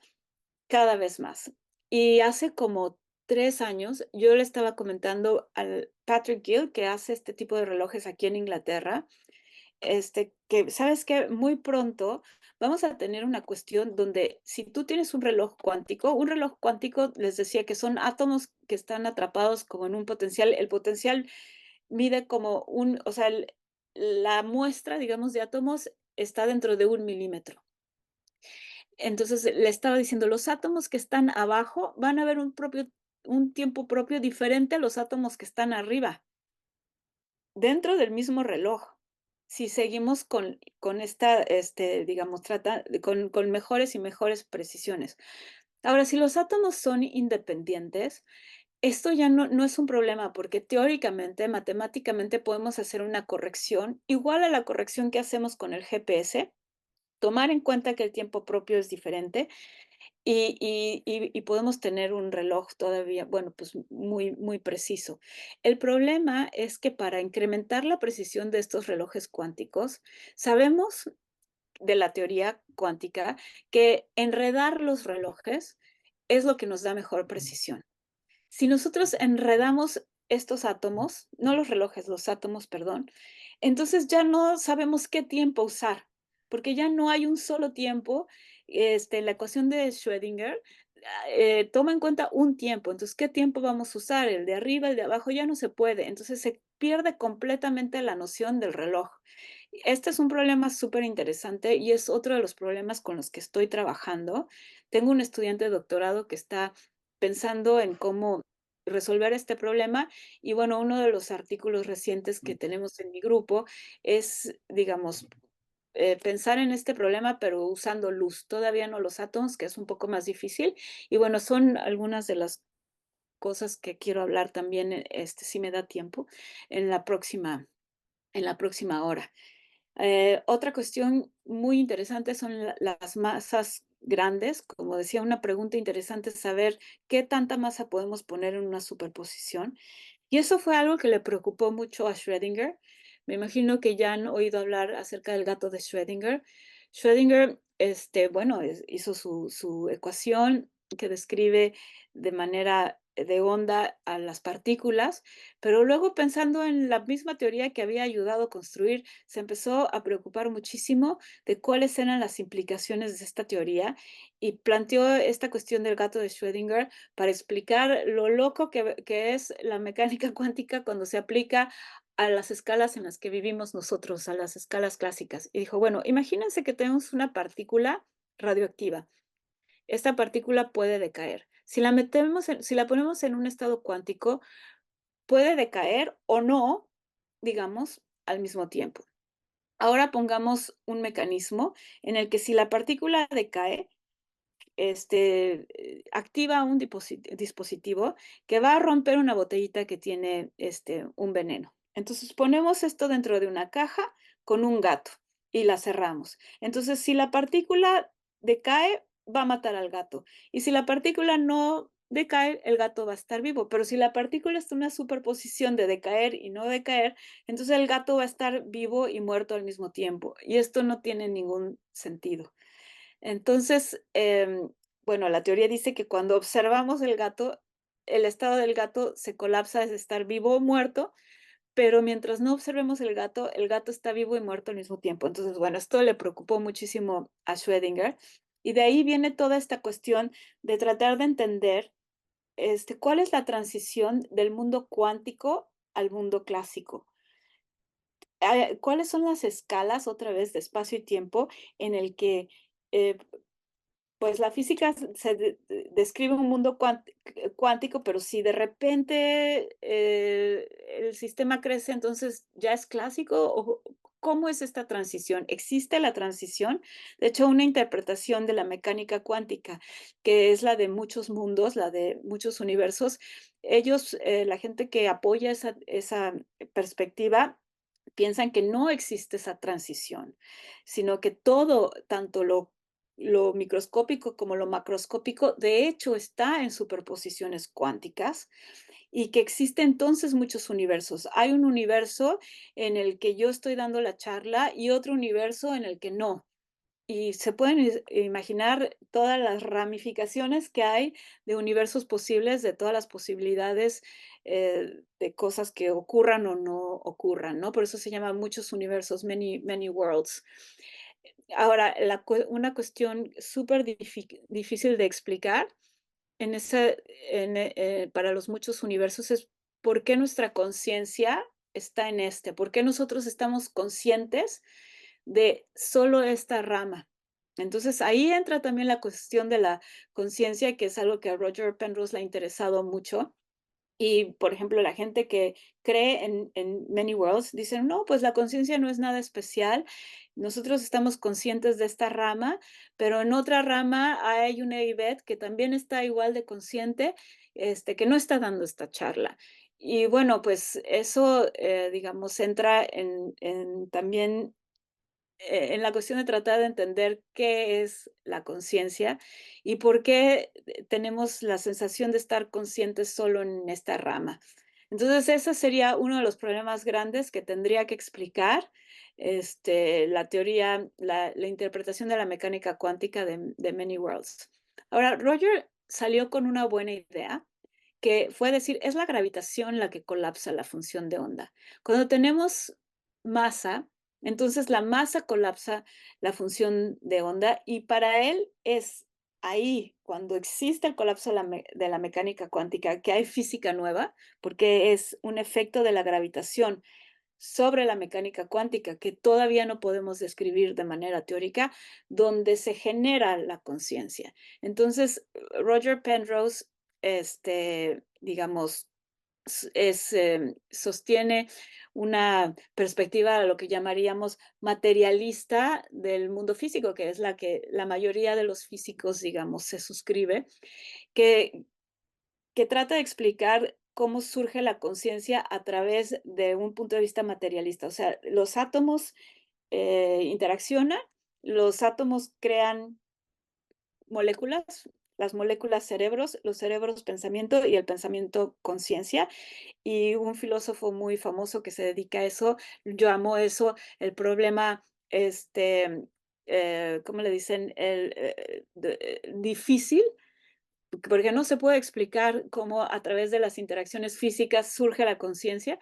cada vez más. Y hace como 3 años, yo le estaba comentando al Patrick Gill, que hace este tipo de relojes aquí en Inglaterra, que sabes que muy pronto vamos a tener una cuestión donde si tú tienes un reloj cuántico les decía que son átomos que están atrapados como en un potencial, el potencial mide como o sea, la muestra, digamos, de átomos está dentro de 1 milímetro. Entonces le estaba diciendo, los átomos que están abajo van a ver un tiempo propio diferente a los átomos que están arriba dentro del mismo reloj, si seguimos con esta, digamos, con mejores y mejores precisiones. Ahora, si los átomos son independientes, esto ya no es un problema porque teóricamente, matemáticamente podemos hacer una corrección igual a la corrección que hacemos con el GPS, tomar en cuenta que el tiempo propio es diferente y podemos tener un reloj todavía, bueno, pues muy, muy preciso. El problema es que para incrementar la precisión de estos relojes cuánticos, sabemos de la teoría cuántica que enredar los relojes es lo que nos da mejor precisión. Si nosotros enredamos estos átomos, no los relojes, los átomos, perdón, entonces ya no sabemos qué tiempo usar, porque ya no hay un solo tiempo. La ecuación de Schrödinger toma en cuenta un tiempo, entonces, ¿qué tiempo vamos a usar? El de arriba, el de abajo, ya no se puede, entonces se pierde completamente la noción del reloj. Este es un problema súper interesante y es otro de los problemas con los que estoy trabajando. Tengo un estudiante de doctorado que está pensando en cómo resolver este problema. Y bueno, uno de los artículos recientes que tenemos en mi grupo es, digamos, pensar en este problema, pero usando luz, todavía no los átomos, que es un poco más difícil. Y bueno, son algunas de las cosas que quiero hablar también, si me da tiempo, en la próxima hora. Otra cuestión muy interesante son las masas grandes. Como decía, una pregunta interesante es saber qué tanta masa podemos poner en una superposición. Y eso fue algo que le preocupó mucho a Schrödinger. Me imagino que ya han oído hablar acerca del gato de Schrödinger. Schrödinger, bueno, hizo su ecuación que describe de manera de onda a las partículas, pero luego pensando en la misma teoría que había ayudado a construir, se empezó a preocupar muchísimo de cuáles eran las implicaciones de esta teoría y planteó esta cuestión del gato de Schrödinger para explicar lo loco que es la mecánica cuántica cuando se aplica a las escalas en las que vivimos nosotros, a las escalas clásicas. Y dijo, bueno, imagínense que tenemos una partícula radioactiva. Esta partícula puede decaer. Si la ponemos en un estado cuántico, puede decaer o no, digamos, al mismo tiempo. Ahora pongamos un mecanismo en el que si la partícula decae, activa un dispositivo que va a romper una botellita que tiene un veneno. Entonces ponemos esto dentro de una caja con un gato y la cerramos. Entonces, si la partícula decae, va a matar al gato. Y si la partícula no decae, el gato va a estar vivo. Pero si la partícula está en una superposición de decaer y no decaer, entonces el gato va a estar vivo y muerto al mismo tiempo. Y esto no tiene ningún sentido. Entonces, bueno, la teoría dice que cuando observamos el gato, el estado del gato se colapsa de estar vivo o muerto, pero mientras no observemos el gato está vivo y muerto al mismo tiempo. Entonces, bueno, esto le preocupó muchísimo a Schrödinger y de ahí viene toda esta cuestión de tratar de entender cuál es la transición del mundo cuántico al mundo clásico. ¿Cuáles son las escalas, otra vez, de espacio y tiempo en el que pues la física describe un mundo cuántico, pero si de repente el sistema crece, entonces ya es clásico. ¿O cómo es esta transición? ¿Existe la transición? De hecho, una interpretación de la mecánica cuántica, que es la de muchos mundos, la de muchos universos, la gente que apoya esa perspectiva, piensan que no existe esa transición, sino que todo, tanto lo microscópico como lo macroscópico, de hecho está en superposiciones cuánticas y que existe entonces muchos universos. Hay un universo en el que yo estoy dando la charla y otro universo en el que no. Y se pueden imaginar todas las ramificaciones que hay de universos posibles, de todas las posibilidades de cosas que ocurran o no ocurran, ¿no? Por eso se llama muchos universos, many, many worlds. Ahora, una cuestión súper difícil de explicar para los muchos universos es por qué nuestra conciencia está en por qué nosotros estamos conscientes de solo esta rama. Entonces ahí entra también la cuestión de la conciencia, que es algo que a Roger Penrose le ha interesado mucho. Y, por ejemplo, la gente que cree en many worlds dicen, no, pues la conciencia no es nada especial. Nosotros estamos conscientes de esta rama, pero en otra rama hay una Ivette que también está igual de consciente, que no está dando esta charla. Y bueno, pues eso, digamos, entra también en la cuestión de tratar de entender qué es la conciencia y por qué tenemos la sensación de estar conscientes solo en esta rama. Entonces, ese sería uno de los problemas grandes que tendría que explicar la teoría, la interpretación de la mecánica cuántica de many worlds. Ahora, Roger salió con una buena idea, que fue decir, es la gravitación la que colapsa la función de onda. Cuando tenemos masa, entonces la masa colapsa la función de onda y para él es ahí, cuando existe el colapso de la mecánica cuántica, que hay física nueva, porque es un efecto de la gravitación sobre la mecánica cuántica que todavía no podemos describir de manera teórica, donde se genera la conciencia. Entonces, Roger Penrose digamos, sostiene una perspectiva a lo que llamaríamos materialista del mundo físico, que es la que la mayoría de los físicos, digamos, se suscribe, que, que trata de explicar cómo surge la conciencia a través de un punto de vista materialista. O sea, los átomos interaccionan, los átomos crean moléculas, las moléculas cerebros, los cerebros pensamiento y el pensamiento conciencia. Y un filósofo muy famoso que se dedica a eso, llamó eso el problema, ¿cómo le dicen? Difícil, porque no se puede explicar cómo a través de las interacciones físicas surge la conciencia.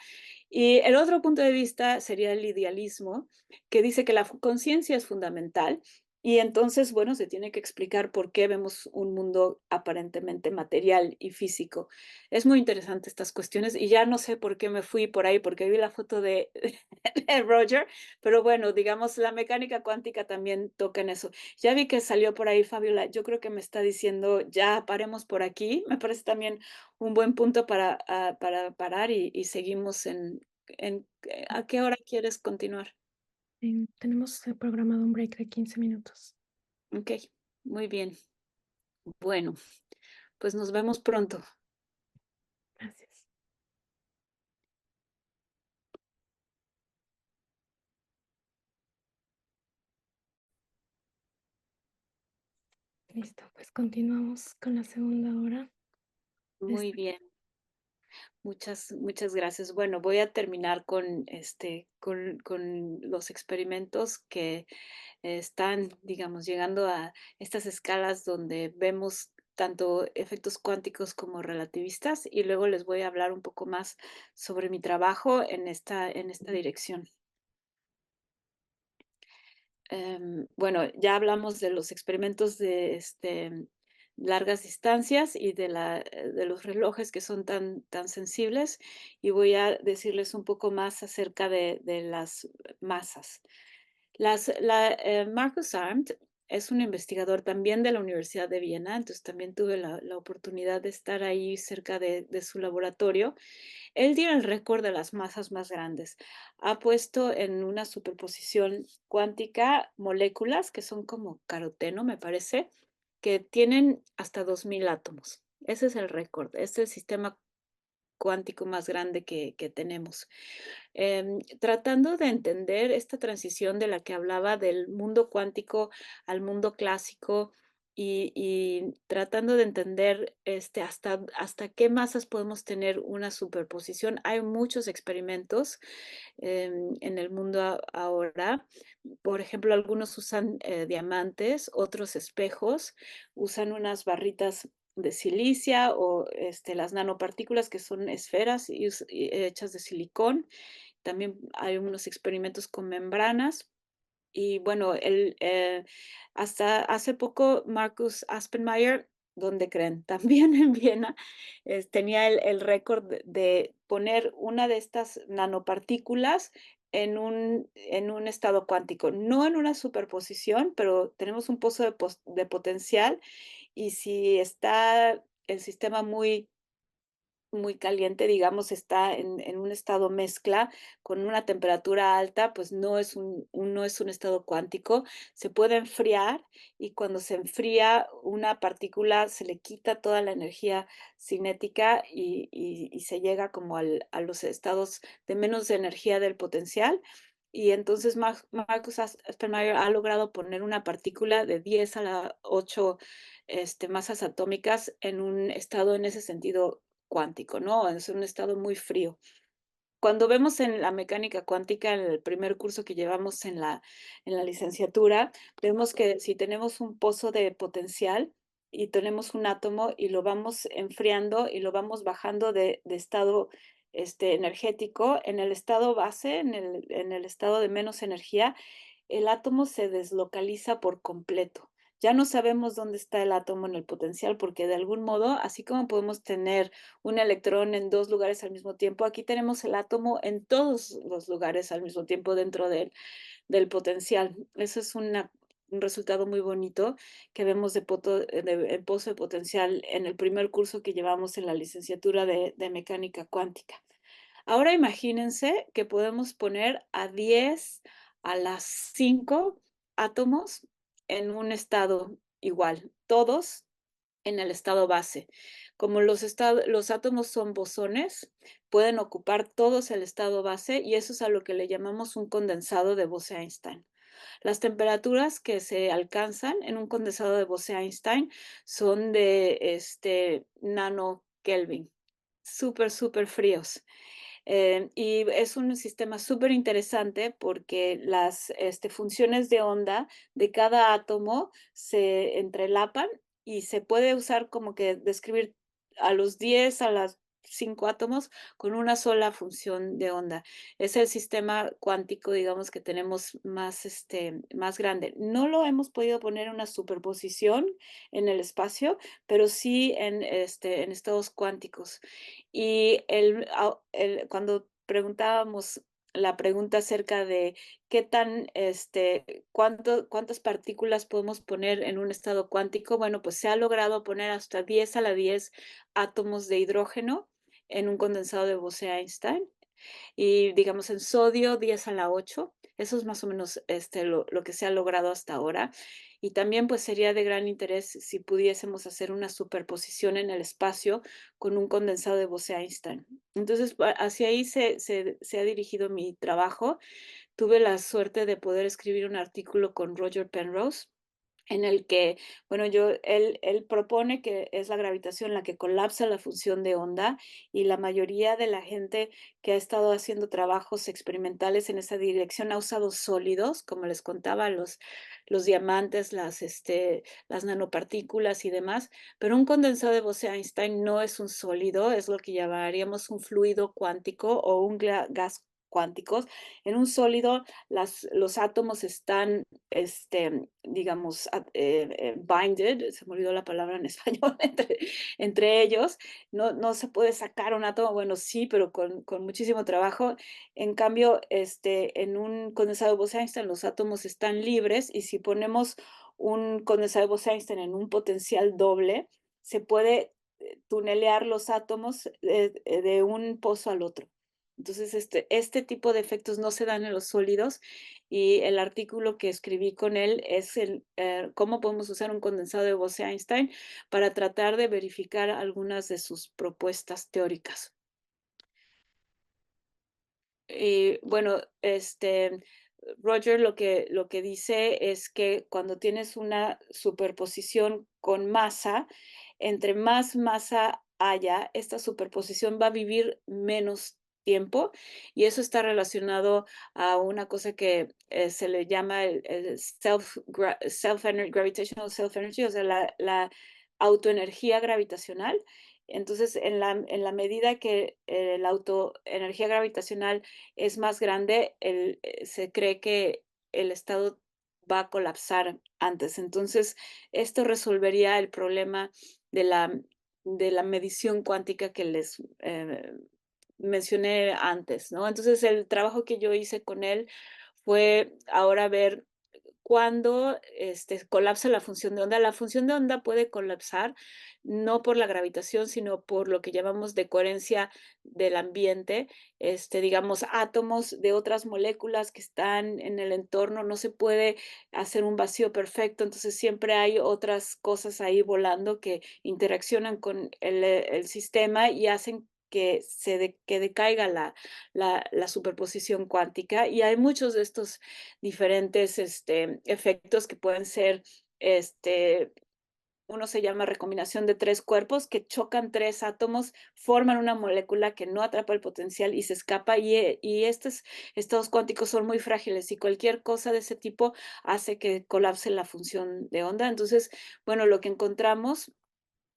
Y el otro punto de vista sería el idealismo, que dice que la conciencia es fundamental y entonces, bueno, se tiene que explicar por qué vemos un mundo aparentemente material y físico. Es muy interesante estas cuestiones y ya no sé por qué me fui por ahí, porque vi la foto de, de Roger, pero bueno, digamos, la mecánica cuántica también toca en eso. Ya vi que salió por ahí Fabiola, yo creo que me está diciendo, ya paremos por aquí. Me parece también un buen punto para parar y seguimos ¿a qué hora quieres continuar? Tenemos programado un break de 15 minutos. Ok, muy bien. Bueno, pues nos vemos pronto. Gracias. Listo, pues continuamos con la segunda hora. Muy bien. Muchas gracias. Bueno, voy a terminar con los experimentos que están, digamos, llegando a estas escalas donde vemos tanto efectos cuánticos como relativistas y luego les voy a hablar un poco más sobre mi trabajo en esta dirección. Bueno, ya hablamos de los experimentos de largas distancias y de los relojes que son tan sensibles y voy a decirles un poco más acerca de las masas. Marcus Arndt es un investigador también de la Universidad de Viena, entonces también tuve la oportunidad de estar ahí cerca de su laboratorio. Él dio el récord de las masas más grandes. Ha puesto en una superposición cuántica moléculas que son como caroteno, me parece, que tienen hasta 2000 átomos. Ese es el récord. Es el sistema cuántico más grande que tenemos. Tratando de entender esta transición de la que hablaba del mundo cuántico al mundo clásico y tratando de entender hasta qué masas podemos tener una superposición. Hay muchos experimentos en el mundo ahora. Por ejemplo, algunos usan diamantes, otros espejos, usan unas barritas de silicia o las nanopartículas que son esferas hechas de silicón. También hay unos experimentos con membranas. Y bueno, hasta hace poco Marcus Aspenmeier, ¿dónde creen? También en Viena, tenía el récord de poner una de estas nanopartículas en un estado cuántico, no en una superposición, pero tenemos un pozo de potencial y si está el sistema muy caliente, digamos, está en un estado mezcla con una temperatura alta, pues no es un estado cuántico. Se puede enfriar y cuando se enfría una partícula se le quita toda la energía cinética y se llega como a los estados de menos energía del potencial. Y entonces Marcus Aspenmeier ha logrado poner una partícula de 10 a la 8 masas atómicas en un estado en ese sentido cuántico, ¿no? Es un estado muy frío. Cuando vemos en la mecánica cuántica, en el primer curso que llevamos en la licenciatura, vemos que si tenemos un pozo de potencial y tenemos un átomo y lo vamos enfriando y lo vamos bajando de estado energético, en el estado base, en el estado de menos energía, el átomo se deslocaliza por completo. Ya no sabemos dónde está el átomo en el potencial porque de algún modo, así como podemos tener un electrón en dos lugares al mismo tiempo, aquí tenemos el átomo en todos los lugares al mismo tiempo dentro del potencial. Eso es una un resultado muy bonito que vemos de pozo de potencial en el primer curso que llevamos en la licenciatura de mecánica cuántica. Ahora imagínense que podemos poner a 10 a las 5 átomos en un estado igual, todos en el estado base. Como los átomos son bosones, pueden ocupar todos el estado base y eso es a lo que le llamamos un condensado de Bose-Einstein. Las temperaturas que se alcanzan en un condensado de Bose-Einstein son de nano Kelvin, súper fríos. Y es un sistema súper interesante porque las funciones de onda de cada átomo se entrelapan y se puede usar como que describir a los 10 a las 5 átomos con una sola función de onda. Es el sistema cuántico, digamos, que tenemos más grande. No lo hemos podido poner en una superposición en el espacio, pero sí en estados cuánticos. Y cuando preguntábamos la pregunta acerca de cuántas partículas podemos poner en un estado cuántico, bueno, pues se ha logrado poner hasta 10 a la 10 átomos de hidrógeno en un condensado de Bose-Einstein y digamos en sodio 10 a la 8. Eso es más o menos lo que se ha logrado hasta ahora. Y también pues sería de gran interés si pudiésemos hacer una superposición en el espacio con un condensado de Bose-Einstein. Entonces, hacia ahí se ha dirigido mi trabajo. Tuve la suerte de poder escribir un artículo con Roger Penrose en el que, bueno, él propone que es la gravitación la que colapsa la función de onda y la mayoría de la gente que ha estado haciendo trabajos experimentales en esa dirección ha usado sólidos, como les contaba, los diamantes, las nanopartículas y demás, pero un condensado de Bose-Einstein no es un sólido, es lo que llamaríamos un fluido cuántico o un gas cuánticos. En un sólido, los átomos están digamos, binded, se me olvidó la palabra en español, entre ellos. No se puede sacar un átomo, bueno, sí, pero con muchísimo trabajo. En cambio, en un condensado de Bose-Einstein los átomos están libres y si ponemos un condensado de Bose-Einstein en un potencial doble, se puede tunelear los átomos de un pozo al otro. Entonces, este tipo de efectos no se dan en los sólidos y el artículo que escribí con él es cómo podemos usar un condensado de Bose-Einstein para tratar de verificar algunas de sus propuestas teóricas. Y bueno, Roger lo que dice es que cuando tienes una superposición con masa, entre más masa haya, esta superposición va a vivir menos tiempo y eso está relacionado a una cosa que se le llama el gravitational self-energy, o sea, la autoenergía gravitacional. Entonces, en la medida que la autoenergía gravitacional es más grande, se cree que el estado va a colapsar antes. Entonces, esto resolvería el problema de la medición cuántica que les mencioné antes, ¿no? Entonces, el trabajo que yo hice con él fue ahora ver cuando colapsa la función de onda. La función de onda puede colapsar no por la gravitación, sino por lo que llamamos de coherencia del ambiente, digamos, átomos de otras moléculas que están en el entorno. No se puede hacer un vacío perfecto, entonces siempre hay otras cosas ahí volando que interaccionan con el sistema y hacen que decaiga la superposición cuántica. Y hay muchos de estos diferentes efectos que pueden ser, uno se llama recombinación de tres cuerpos, que chocan tres átomos, forman una molécula que no atrapa el potencial y se escapa, y estos estados cuánticos son muy frágiles y cualquier cosa de ese tipo hace que colapse la función de onda. Entonces, bueno, lo que encontramos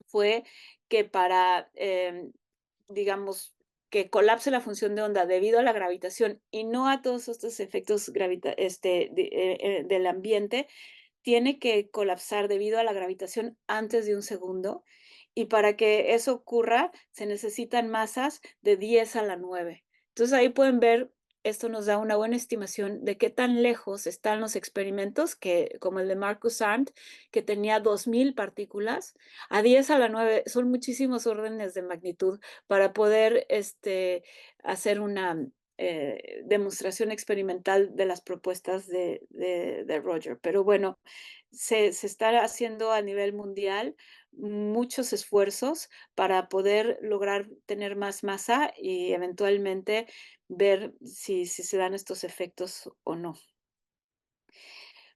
fue que para, digamos, que colapse la función de onda debido a la gravitación y no a todos estos efectos del ambiente, tiene que colapsar debido a la gravitación antes de un segundo. Y para que eso ocurra, se necesitan masas de 10 a la 9. Entonces ahí pueden ver esto nos da una buena estimación de qué tan lejos están los experimentos, como el de Marcus Arndt, que tenía 2000 partículas, a 10 a la 9, son muchísimos órdenes de magnitud para poder hacer una demostración experimental de las propuestas de Roger. Pero bueno, se está haciendo a nivel mundial muchos esfuerzos para poder lograr tener más masa y eventualmente ver si se dan estos efectos o no.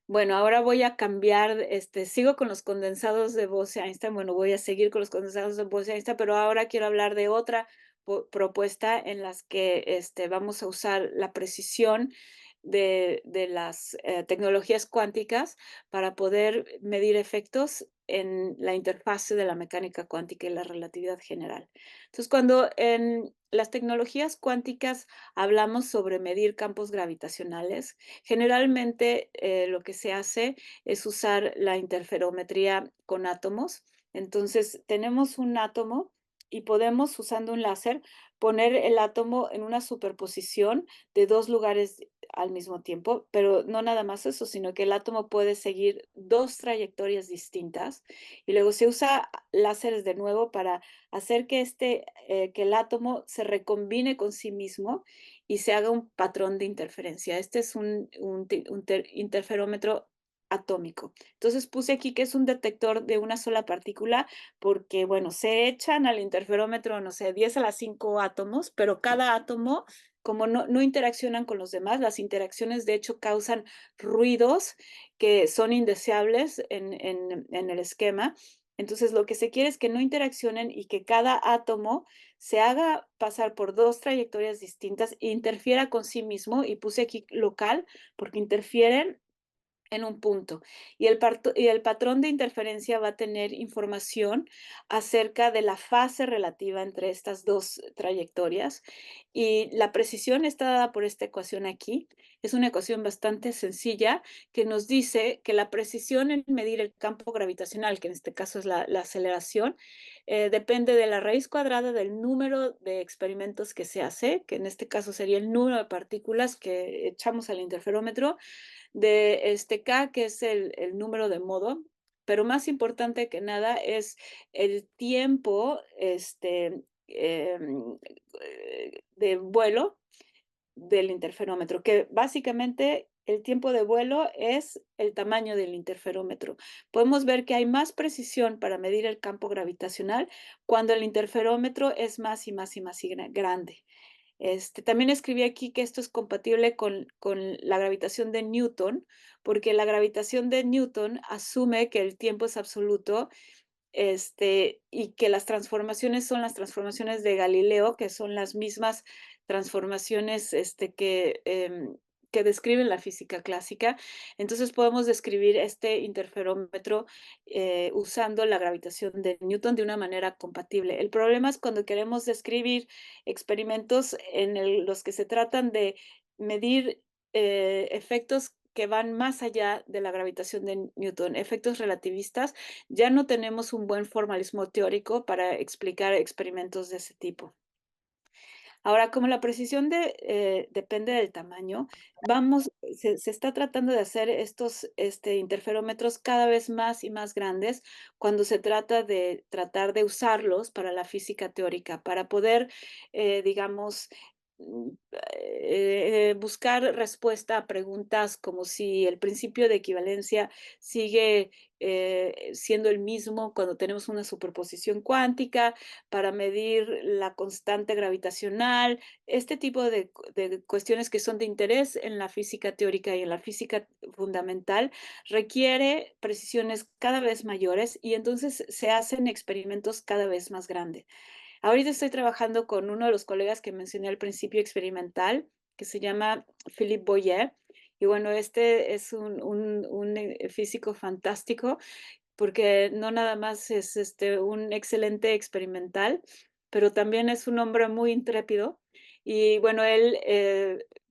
Bueno, ahora voy a cambiar, sigo con los condensados de Bose-Einstein, bueno, voy a seguir con los condensados de Bose-Einstein, pero ahora quiero hablar de otra propuesta en las que vamos a usar la precisión de las tecnologías cuánticas para poder medir efectos en la interfase de la mecánica cuántica y la relatividad general. Entonces, cuando en las tecnologías cuánticas hablamos sobre medir campos gravitacionales, generalmente lo que se hace es usar la interferometría con átomos. Entonces, tenemos un átomo y podemos, usando un láser, poner el átomo en una superposición de dos lugares al mismo tiempo, pero no nada más eso, sino que el átomo puede seguir dos trayectorias distintas y luego se usa láseres de nuevo para hacer que que el átomo se recombine con sí mismo y se haga un patrón de interferencia. Este es un interferómetro atómico. Entonces puse aquí que es un detector de una sola partícula porque, bueno, se echan al interferómetro, no sé, 10 a la 5 átomos, pero cada átomo, como no interaccionan con los demás, las interacciones de hecho causan ruidos que son indeseables en el esquema. Entonces lo que se quiere es que no interaccionen y que cada átomo se haga pasar por dos trayectorias distintas e interfiera con sí mismo, y puse aquí local porque interfieren en un punto. Y el patrón de interferencia va a tener información acerca de la fase relativa entre estas dos trayectorias. Y la precisión está dada por esta ecuación aquí. Es una ecuación bastante sencilla que nos dice que la precisión en medir el campo gravitacional, que en este caso es la aceleración, depende de la raíz cuadrada del número de experimentos que se hace, que en este caso sería el número de partículas que echamos al interferómetro, de K, que es el número de modo, pero más importante que nada es el tiempo de vuelo del interferómetro, que básicamente el tiempo de vuelo es el tamaño del interferómetro. Podemos ver que hay más precisión para medir el campo gravitacional cuando el interferómetro es más y más y más grande. También escribí aquí que esto es compatible con la gravitación de Newton, porque la gravitación de Newton asume que el tiempo es absoluto, y que las transformaciones son las transformaciones de Galileo, que son las mismas transformaciones que describen la física clásica. Entonces podemos describir este interferómetro usando la gravitación de Newton de una manera compatible. El problema es cuando queremos describir experimentos en los que se tratan de medir efectos que van más allá de la gravitación de Newton, efectos relativistas. Ya no tenemos un buen formalismo teórico para explicar experimentos de ese tipo. Ahora, como la precisión depende del tamaño, se está tratando de hacer estos interferómetros cada vez más y más grandes cuando se trata de tratar de usarlos para la física teórica, para poder, digamos, buscar respuesta a preguntas como si el principio de equivalencia sigue siendo el mismo cuando tenemos una superposición cuántica, para medir la constante gravitacional, este tipo de cuestiones que son de interés en la física teórica y en la física fundamental, requiere precisiones cada vez mayores y entonces se hacen experimentos cada vez más grandes. Ahorita estoy trabajando con uno de los colegas que mencioné al principio, experimental, que se llama Philippe Boyer. Y bueno, este es un físico fantástico porque no nada más es un excelente experimental, pero también es un hombre muy intrépido. Y bueno, él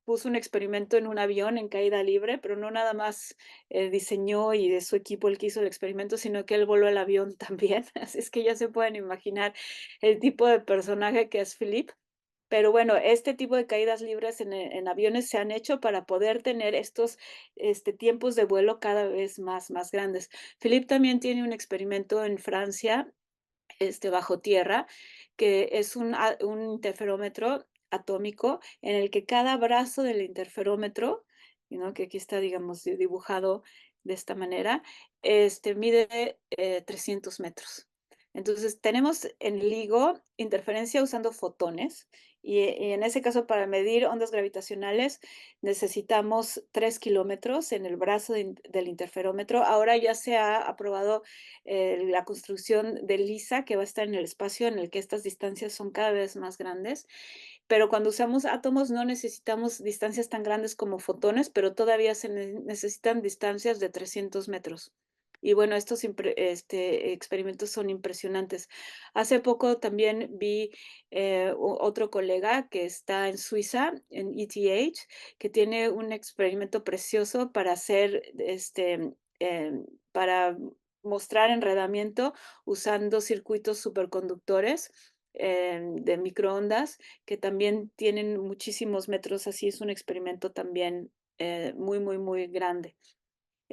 puso un experimento en un avión en caída libre, pero no nada más diseñó y de su equipo el que hizo el experimento, sino que él voló el avión también. Así es que ya se pueden imaginar el tipo de personaje que es Philippe. Pero bueno, este tipo de caídas libres en aviones se han hecho para poder tener estos tiempos de vuelo cada vez más grandes. Philippe también tiene un experimento en Francia, bajo tierra, que es un interferómetro atómico en el que cada brazo del interferómetro, que aquí está, digamos, dibujado de esta manera, mide 300 metros. Entonces, tenemos en LIGO interferencia usando fotones y en ese caso, para medir ondas gravitacionales, necesitamos 3 kilómetros en el brazo del interferómetro. Ahora ya se ha aprobado la construcción de LISA, que va a estar en el espacio en el que estas distancias son cada vez más grandes. Pero cuando usamos átomos no necesitamos distancias tan grandes como fotones, pero todavía se necesitan distancias de 300 metros. Y bueno, estos experimentos son impresionantes. Hace poco también vi otro colega que está en Suiza, en ETH, que tiene un experimento precioso para hacer, para mostrar enredamiento usando circuitos superconductores de microondas que también tienen muchísimos metros. Así es un experimento también muy grande.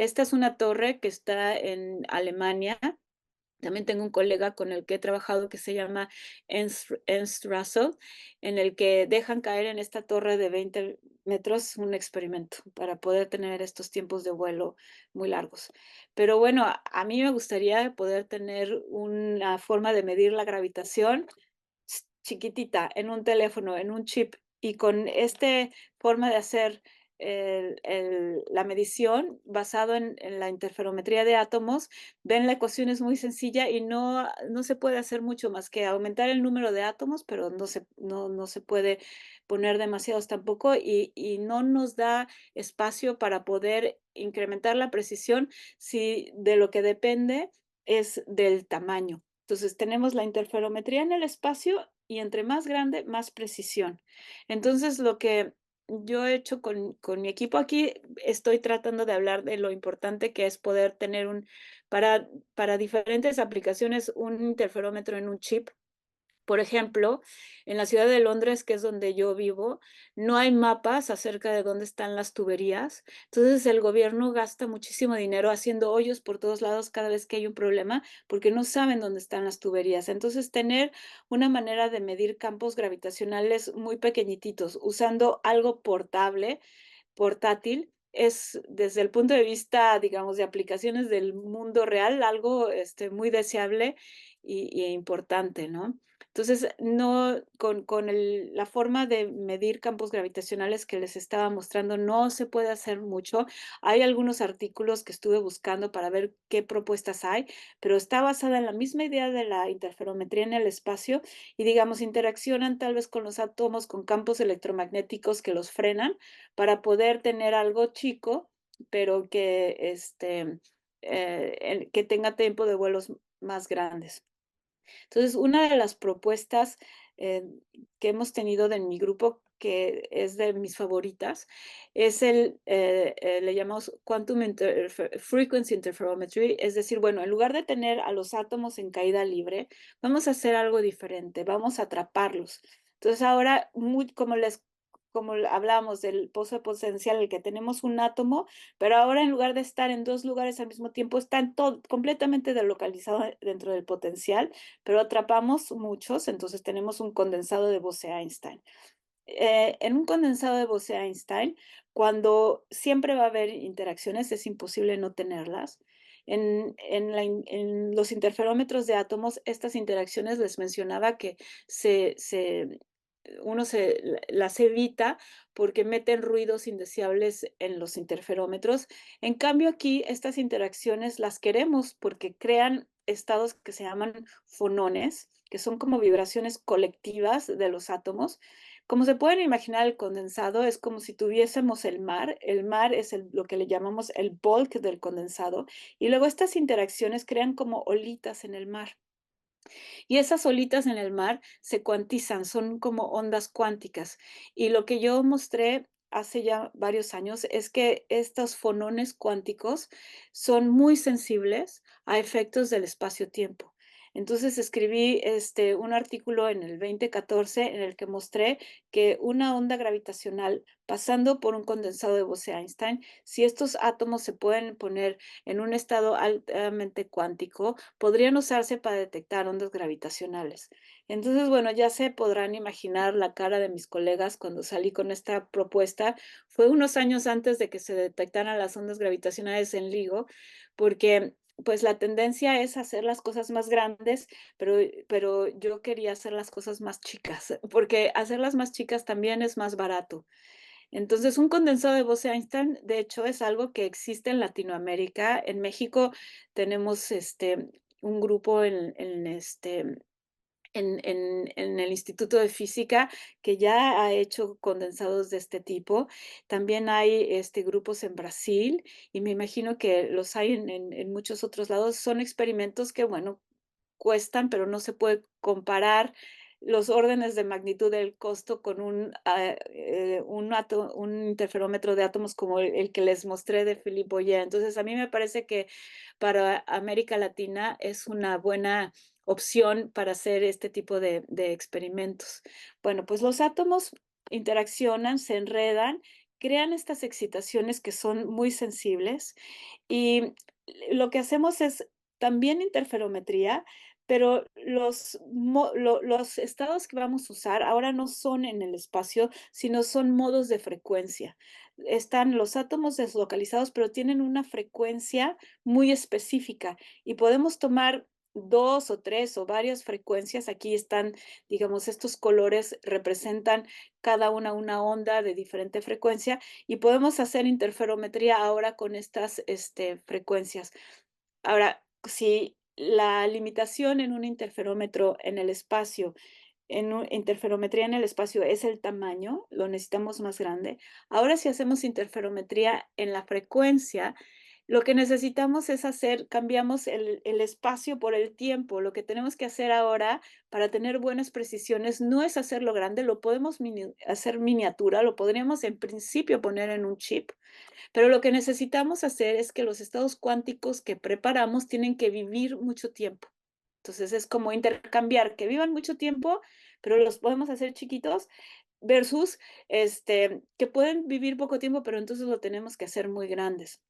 Esta es una torre que está en Alemania. También tengo un colega con el que he trabajado que se llama Ernst Russell, en el que dejan caer en esta torre de 20 metros un experimento para poder tener estos tiempos de vuelo muy largos. Pero bueno, a mí me gustaría poder tener una forma de medir la gravitación chiquitita en un teléfono, en un chip, y con esta forma de hacer la medición basado en la interferometría de átomos, ven la ecuación es muy sencilla y no se puede hacer mucho más que aumentar el número de átomos, pero no se puede poner demasiados tampoco y no nos da espacio para poder incrementar la precisión si de lo que depende es del tamaño. Entonces tenemos la interferometría en el espacio y entre más grande, más precisión. Entonces lo que yo he hecho con mi equipo aquí, estoy tratando de hablar de lo importante que es poder tener para diferentes aplicaciones, un interferómetro en un chip. Por ejemplo, en la ciudad de Londres, que es donde yo vivo, no hay mapas acerca de dónde están las tuberías. Entonces el gobierno gasta muchísimo dinero haciendo hoyos por todos lados cada vez que hay un problema, porque no saben dónde están las tuberías. Entonces tener una manera de medir campos gravitacionales muy pequeñititos, usando algo portátil, es desde el punto de vista, digamos, de aplicaciones del mundo real, algo muy deseable y importante, ¿no? Entonces, no, con la forma de medir campos gravitacionales que les estaba mostrando, no se puede hacer mucho. Hay algunos artículos que estuve buscando para ver qué propuestas hay, pero está basada en la misma idea de la interferometría en el espacio y, digamos, interaccionan tal vez con los átomos, con campos electromagnéticos que los frenan para poder tener algo chico, pero que tenga tiempo de vuelos más grandes. Entonces, una de las propuestas que hemos tenido en mi grupo, que es de mis favoritas, es le llamamos Quantum Frequency Interferometry, es decir, bueno, en lugar de tener a los átomos en caída libre, vamos a hacer algo diferente, vamos a atraparlos. Entonces, ahora, como hablábamos del pozo potencial, en el que tenemos un átomo, pero ahora en lugar de estar en dos lugares al mismo tiempo, están completamente delocalizados dentro del potencial, pero atrapamos muchos, entonces tenemos un condensado de Bose-Einstein. En un condensado de Bose-Einstein, cuando siempre va a haber interacciones, es imposible no tenerlas. En los interferómetros de átomos, estas interacciones les mencionaba que uno las evita porque meten ruidos indeseables en los interferómetros. En cambio, aquí estas interacciones las queremos porque crean estados que se llaman fonones, que son como vibraciones colectivas de los átomos. Como se pueden imaginar, el condensado es como si tuviésemos el mar. El mar es lo que le llamamos el bulk del condensado. Y luego estas interacciones crean como olitas en el mar. Y esas olitas en el mar se cuantizan, son como ondas cuánticas. Y lo que yo mostré hace ya varios años es que estos fonones cuánticos son muy sensibles a efectos del espacio-tiempo. Entonces escribí un artículo en el 2014 en el que mostré que una onda gravitacional pasando por un condensado de Bose-Einstein, si estos átomos se pueden poner en un estado altamente cuántico, podrían usarse para detectar ondas gravitacionales. Entonces, bueno, ya se podrán imaginar la cara de mis colegas cuando salí con esta propuesta. Fue unos años antes de que se detectaran las ondas gravitacionales en LIGO, porque pues la tendencia es hacer las cosas más grandes, pero yo quería hacer las cosas más chicas, porque hacerlas más chicas también es más barato. Entonces, un condensado de Bose-Einstein, de hecho, es algo que existe en Latinoamérica. En México tenemos un grupo en el Instituto de Física que ya ha hecho condensados de este tipo. También hay grupos en Brasil y me imagino que los hay en muchos otros lados. Son experimentos que, bueno, cuestan, pero no se puede comparar los órdenes de magnitud del costo con un interferómetro de átomos como el que les mostré de Philippe Boyer. Entonces, a mí me parece que para América Latina es una buena opción para hacer este tipo de experimentos. Bueno, pues los átomos interaccionan, se enredan, crean estas excitaciones que son muy sensibles y lo que hacemos es también interferometría, pero los estados que vamos a usar ahora no son en el espacio, sino son modos de frecuencia. Están los átomos deslocalizados, pero tienen una frecuencia muy específica y podemos tomar 2 o 3 o varias frecuencias. Aquí están, digamos, estos colores representan cada una onda de diferente frecuencia y podemos hacer interferometría ahora con estas frecuencias. Ahora, si la limitación en un interferómetro en el espacio, en interferometría en el espacio es el tamaño, lo necesitamos más grande. Ahora, si hacemos interferometría en la frecuencia, lo que necesitamos es cambiamos el espacio por el tiempo. Lo que tenemos que hacer ahora para tener buenas precisiones no es hacerlo grande, lo podemos hacer miniatura, lo podríamos en principio poner en un chip, pero lo que necesitamos hacer es que los estados cuánticos que preparamos tienen que vivir mucho tiempo. Entonces es como intercambiar, que vivan mucho tiempo, pero los podemos hacer chiquitos, versus que pueden vivir poco tiempo, pero entonces lo tenemos que hacer muy grandes.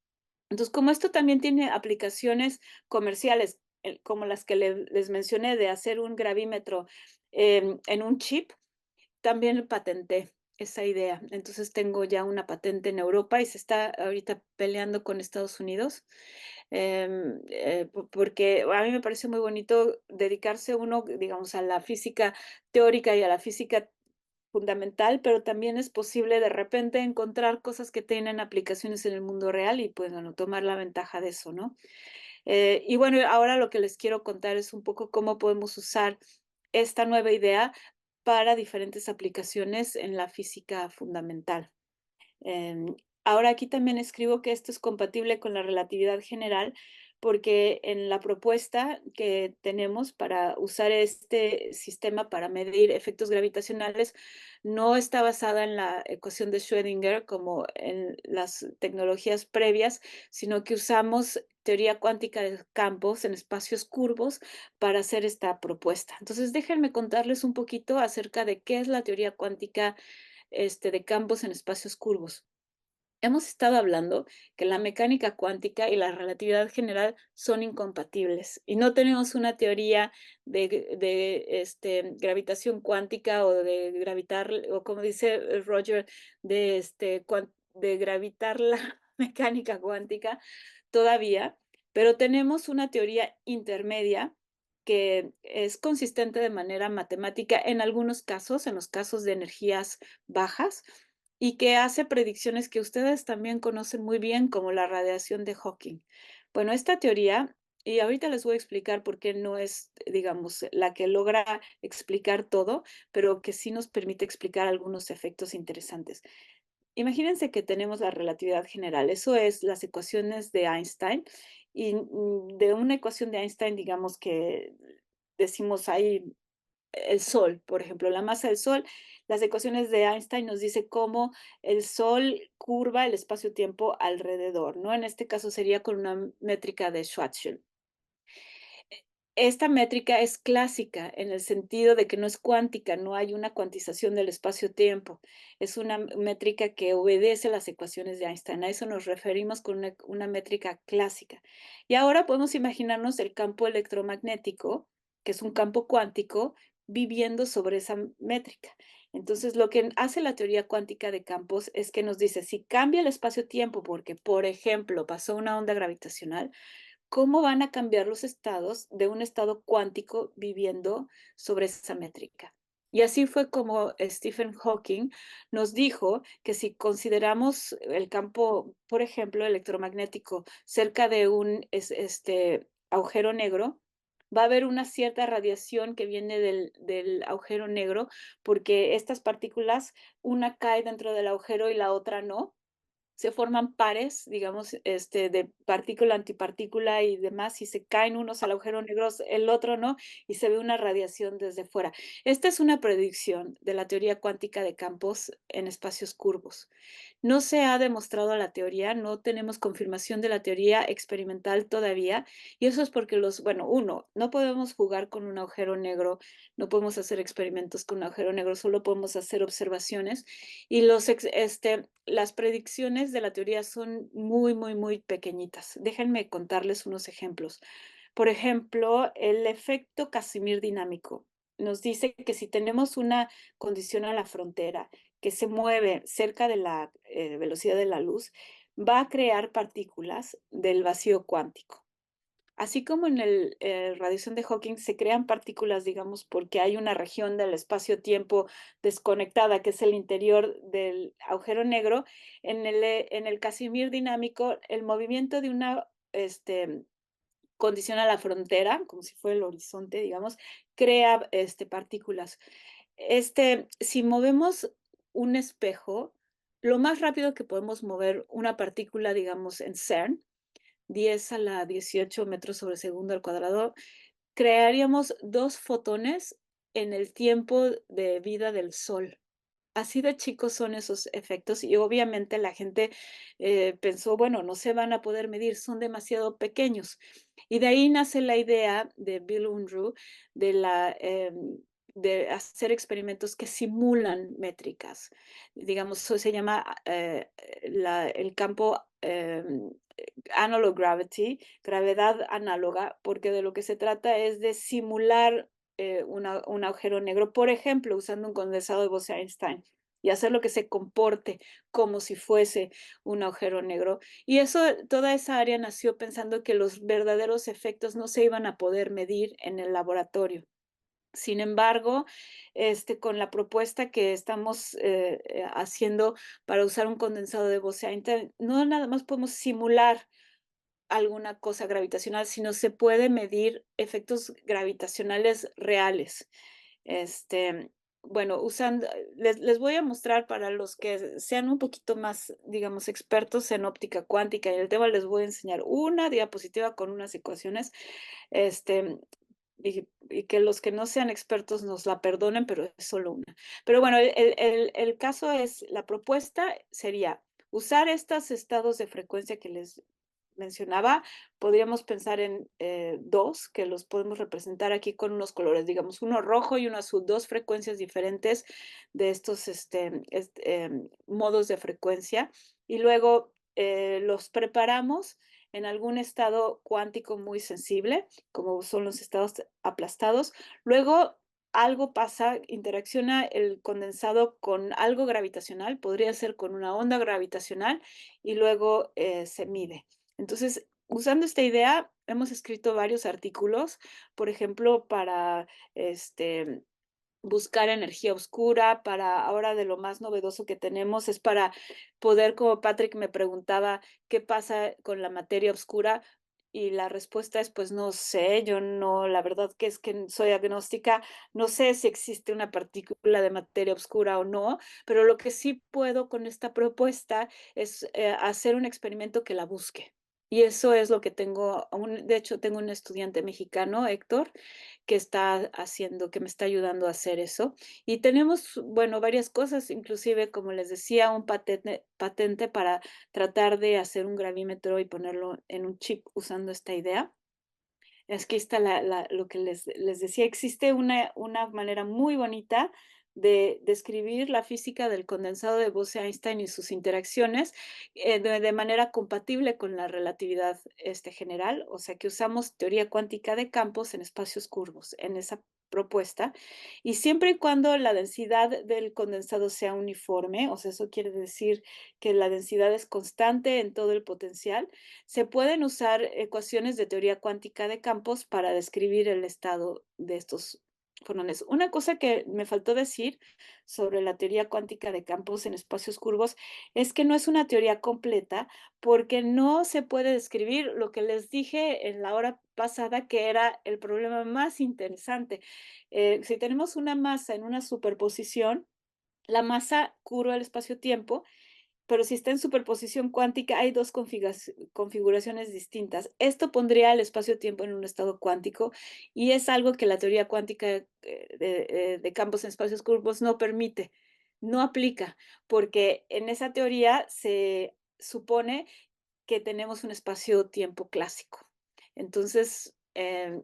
Entonces, como esto también tiene aplicaciones comerciales, como las que les mencioné de hacer un gravímetro en un chip, también patenté esa idea. Entonces tengo ya una patente en Europa y se está ahorita peleando con Estados Unidos, porque a mí me parece muy bonito dedicarse uno, digamos, a la física teórica y a la física fundamental, pero también es posible de repente encontrar cosas que tienen aplicaciones en el mundo real y pues bueno, tomar la ventaja de eso, ¿no? Y bueno, ahora lo que les quiero contar es un poco cómo podemos usar esta nueva idea para diferentes aplicaciones en la física fundamental. Ahora aquí también escribo que esto es compatible con la relatividad general, porque en la propuesta que tenemos para usar este sistema para medir efectos gravitacionales no está basada en la ecuación de Schrödinger como en las tecnologías previas, sino que usamos teoría cuántica de campos en espacios curvos para hacer esta propuesta. Entonces, déjenme contarles un poquito acerca de qué es la teoría cuántica de campos en espacios curvos. Hemos estado hablando que la mecánica cuántica y la relatividad general son incompatibles y no tenemos una teoría de gravitación cuántica o de gravitar, o como dice Roger, de gravitar la mecánica cuántica todavía, pero tenemos una teoría intermedia que es consistente de manera matemática en algunos casos, en los casos de energías bajas, y que hace predicciones que ustedes también conocen muy bien, como la radiación de Hawking. Bueno, esta teoría, y ahorita les voy a explicar por qué no es, digamos, la que logra explicar todo, pero que sí nos permite explicar algunos efectos interesantes. Imagínense que tenemos la relatividad general, eso es las ecuaciones de Einstein, y de una ecuación de Einstein, digamos que decimos ahí el Sol, por ejemplo, la masa del Sol, las ecuaciones de Einstein nos dice cómo el Sol curva el espacio-tiempo alrededor, ¿no? En este caso sería con una métrica de Schwarzschild. esta métrica es clásica en el sentido de que no es cuántica, no hay una cuantización del espacio-tiempo. Es una métrica que obedece las ecuaciones de Einstein. A eso nos referimos con una métrica clásica. Y ahora podemos imaginarnos el campo electromagnético, que es un campo cuántico, viviendo sobre esa métrica. Entonces, lo que hace la teoría cuántica de campos es que nos dice, si cambia el espacio-tiempo, porque, por ejemplo, pasó una onda gravitacional, ¿cómo van a cambiar los estados de un estado cuántico viviendo sobre esa métrica? Y así fue como Stephen Hawking nos dijo que si consideramos el campo, por ejemplo, electromagnético cerca de un agujero negro, va a haber una cierta radiación que viene del agujero negro, porque estas partículas, una cae dentro del agujero y la otra no. Se forman pares, digamos, de partícula, antipartícula y demás, y se caen unos al agujero negro, el otro no, y se ve una radiación desde fuera. Esta es una predicción de la teoría cuántica de campos en espacios curvos. No se ha demostrado la teoría, no tenemos confirmación de la teoría experimental todavía, y eso es porque uno, no podemos jugar con un agujero negro, no podemos hacer experimentos con un agujero negro, solo podemos hacer observaciones, y las predicciones de la teoría son muy, muy, muy pequeñitas. Déjenme contarles unos ejemplos. Por ejemplo, el efecto Casimir dinámico nos dice que si tenemos una condición a la frontera que se mueve cerca de la velocidad de la luz, va a crear partículas del vacío cuántico. Así como en radiación de Hawking se crean partículas, digamos, porque hay una región del espacio-tiempo desconectada, que es el interior del agujero negro, en el Casimir dinámico, el movimiento de una condición a la frontera, como si fuera el horizonte, digamos, crea partículas. Si movemos un espejo, lo más rápido que podemos mover una partícula, digamos, en CERN, 10 a la 18 metros sobre segundo al cuadrado, crearíamos 2 fotones en el tiempo de vida del Sol. Así de chicos son esos efectos y obviamente la gente pensó, bueno, no se van a poder medir, son demasiado pequeños. Y de ahí nace la idea de Bill Unruh de hacer experimentos que simulan métricas. Digamos, eso se llama el campo analog gravity, gravedad análoga, porque de lo que se trata es de simular un agujero negro, por ejemplo, usando un condensado de Bose-Einstein y hacerlo que se comporte como si fuese un agujero negro. Y toda esa área nació pensando que los verdaderos efectos no se iban a poder medir en el laboratorio. Sin embargo, con la propuesta que estamos haciendo para usar un condensado de Bose-Einstein, no nada más podemos simular alguna cosa gravitacional, sino se puede medir efectos gravitacionales reales. Bueno, les voy a mostrar para los que sean un poquito más, digamos, expertos en óptica cuántica y el tema, les voy a enseñar una diapositiva con unas ecuaciones, y que los que no sean expertos nos la perdonen, pero es solo una. Pero bueno, el caso es, la propuesta sería usar estos estados de frecuencia que les mencionaba, podríamos pensar en 2, que los podemos representar aquí con unos colores, digamos, uno rojo y uno azul, 2 frecuencias diferentes de estos modos de frecuencia, y luego los preparamos en algún estado cuántico muy sensible, como son los estados aplastados. Luego algo pasa, interacciona el condensado con algo gravitacional, podría ser con una onda gravitacional, y luego se mide. Entonces, usando esta idea, hemos escrito varios artículos, por ejemplo, para buscar energía oscura, para ahora de lo más novedoso que tenemos es para poder, como Patrick me preguntaba, ¿qué pasa con la materia oscura? Y la respuesta es, pues no sé, yo no, la verdad que es que soy agnóstica, no sé si existe una partícula de materia oscura o no, pero lo que sí puedo con esta propuesta es hacer un experimento que la busque. Y eso es lo que tengo, de hecho tengo un estudiante mexicano, Héctor, que está haciendo, que me está ayudando a hacer eso. Y tenemos, bueno, varias cosas, inclusive, como les decía, un patente para tratar de hacer un gravímetro y ponerlo en un chip usando esta idea. Es que está lo que les decía, existe una manera muy bonita de describir la física del condensado de Bose-Einstein y sus interacciones de manera compatible con la relatividad general, o sea que usamos teoría cuántica de campos en espacios curvos en esa propuesta, y siempre y cuando la densidad del condensado sea uniforme, o sea, eso quiere decir que la densidad es constante en todo el potencial, se pueden usar ecuaciones de teoría cuántica de campos para describir el estado de estos fonones. Una cosa que me faltó decir sobre la teoría cuántica de campos en espacios curvos es que no es una teoría completa porque no se puede describir lo que les dije en la hora pasada, que era el problema más interesante. Si tenemos una masa en una superposición, la masa curva el espacio-tiempo, pero si está en superposición cuántica hay dos configuraciones distintas. Esto pondría el espacio-tiempo en un estado cuántico y es algo que la teoría cuántica de campos en espacios curvos no permite, no aplica, porque en esa teoría se supone que tenemos un espacio-tiempo clásico. Entonces,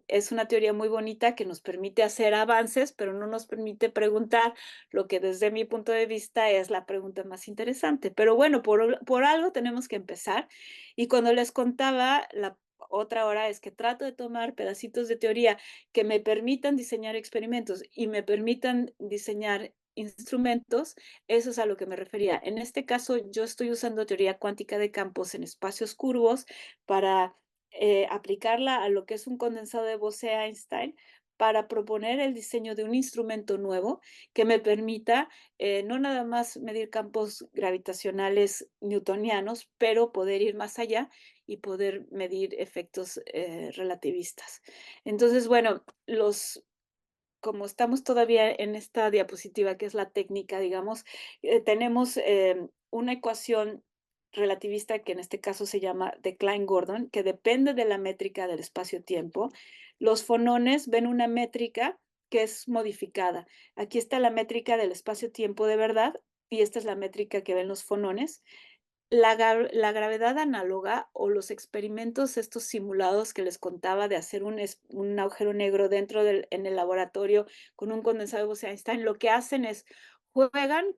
es una teoría muy bonita que nos permite hacer avances, pero no nos permite preguntar lo que desde mi punto de vista es la pregunta más interesante. Pero bueno, por algo tenemos que empezar. Y cuando les contaba, la otra hora es que trato de tomar pedacitos de teoría que me permitan diseñar experimentos y me permitan diseñar instrumentos, eso es a lo que me refería. En este caso, yo estoy usando teoría cuántica de campos en espacios curvos para aplicarla a lo que es un condensado de Bose-Einstein para proponer el diseño de un instrumento nuevo que me permita no nada más medir campos gravitacionales newtonianos, pero poder ir más allá y poder medir efectos relativistas. Entonces, bueno, como estamos todavía en esta diapositiva, que es la técnica, digamos, tenemos una ecuación relativista que en este caso se llama de Klein-Gordon, que depende de la métrica del espacio-tiempo. Los fonones ven una métrica que es modificada. Aquí está la métrica del espacio-tiempo de verdad y esta es la métrica que ven los fonones. La gravedad análoga o los experimentos estos simulados que les contaba de hacer un agujero negro en el laboratorio con un condensado de Bose-Einstein, lo que hacen es juegan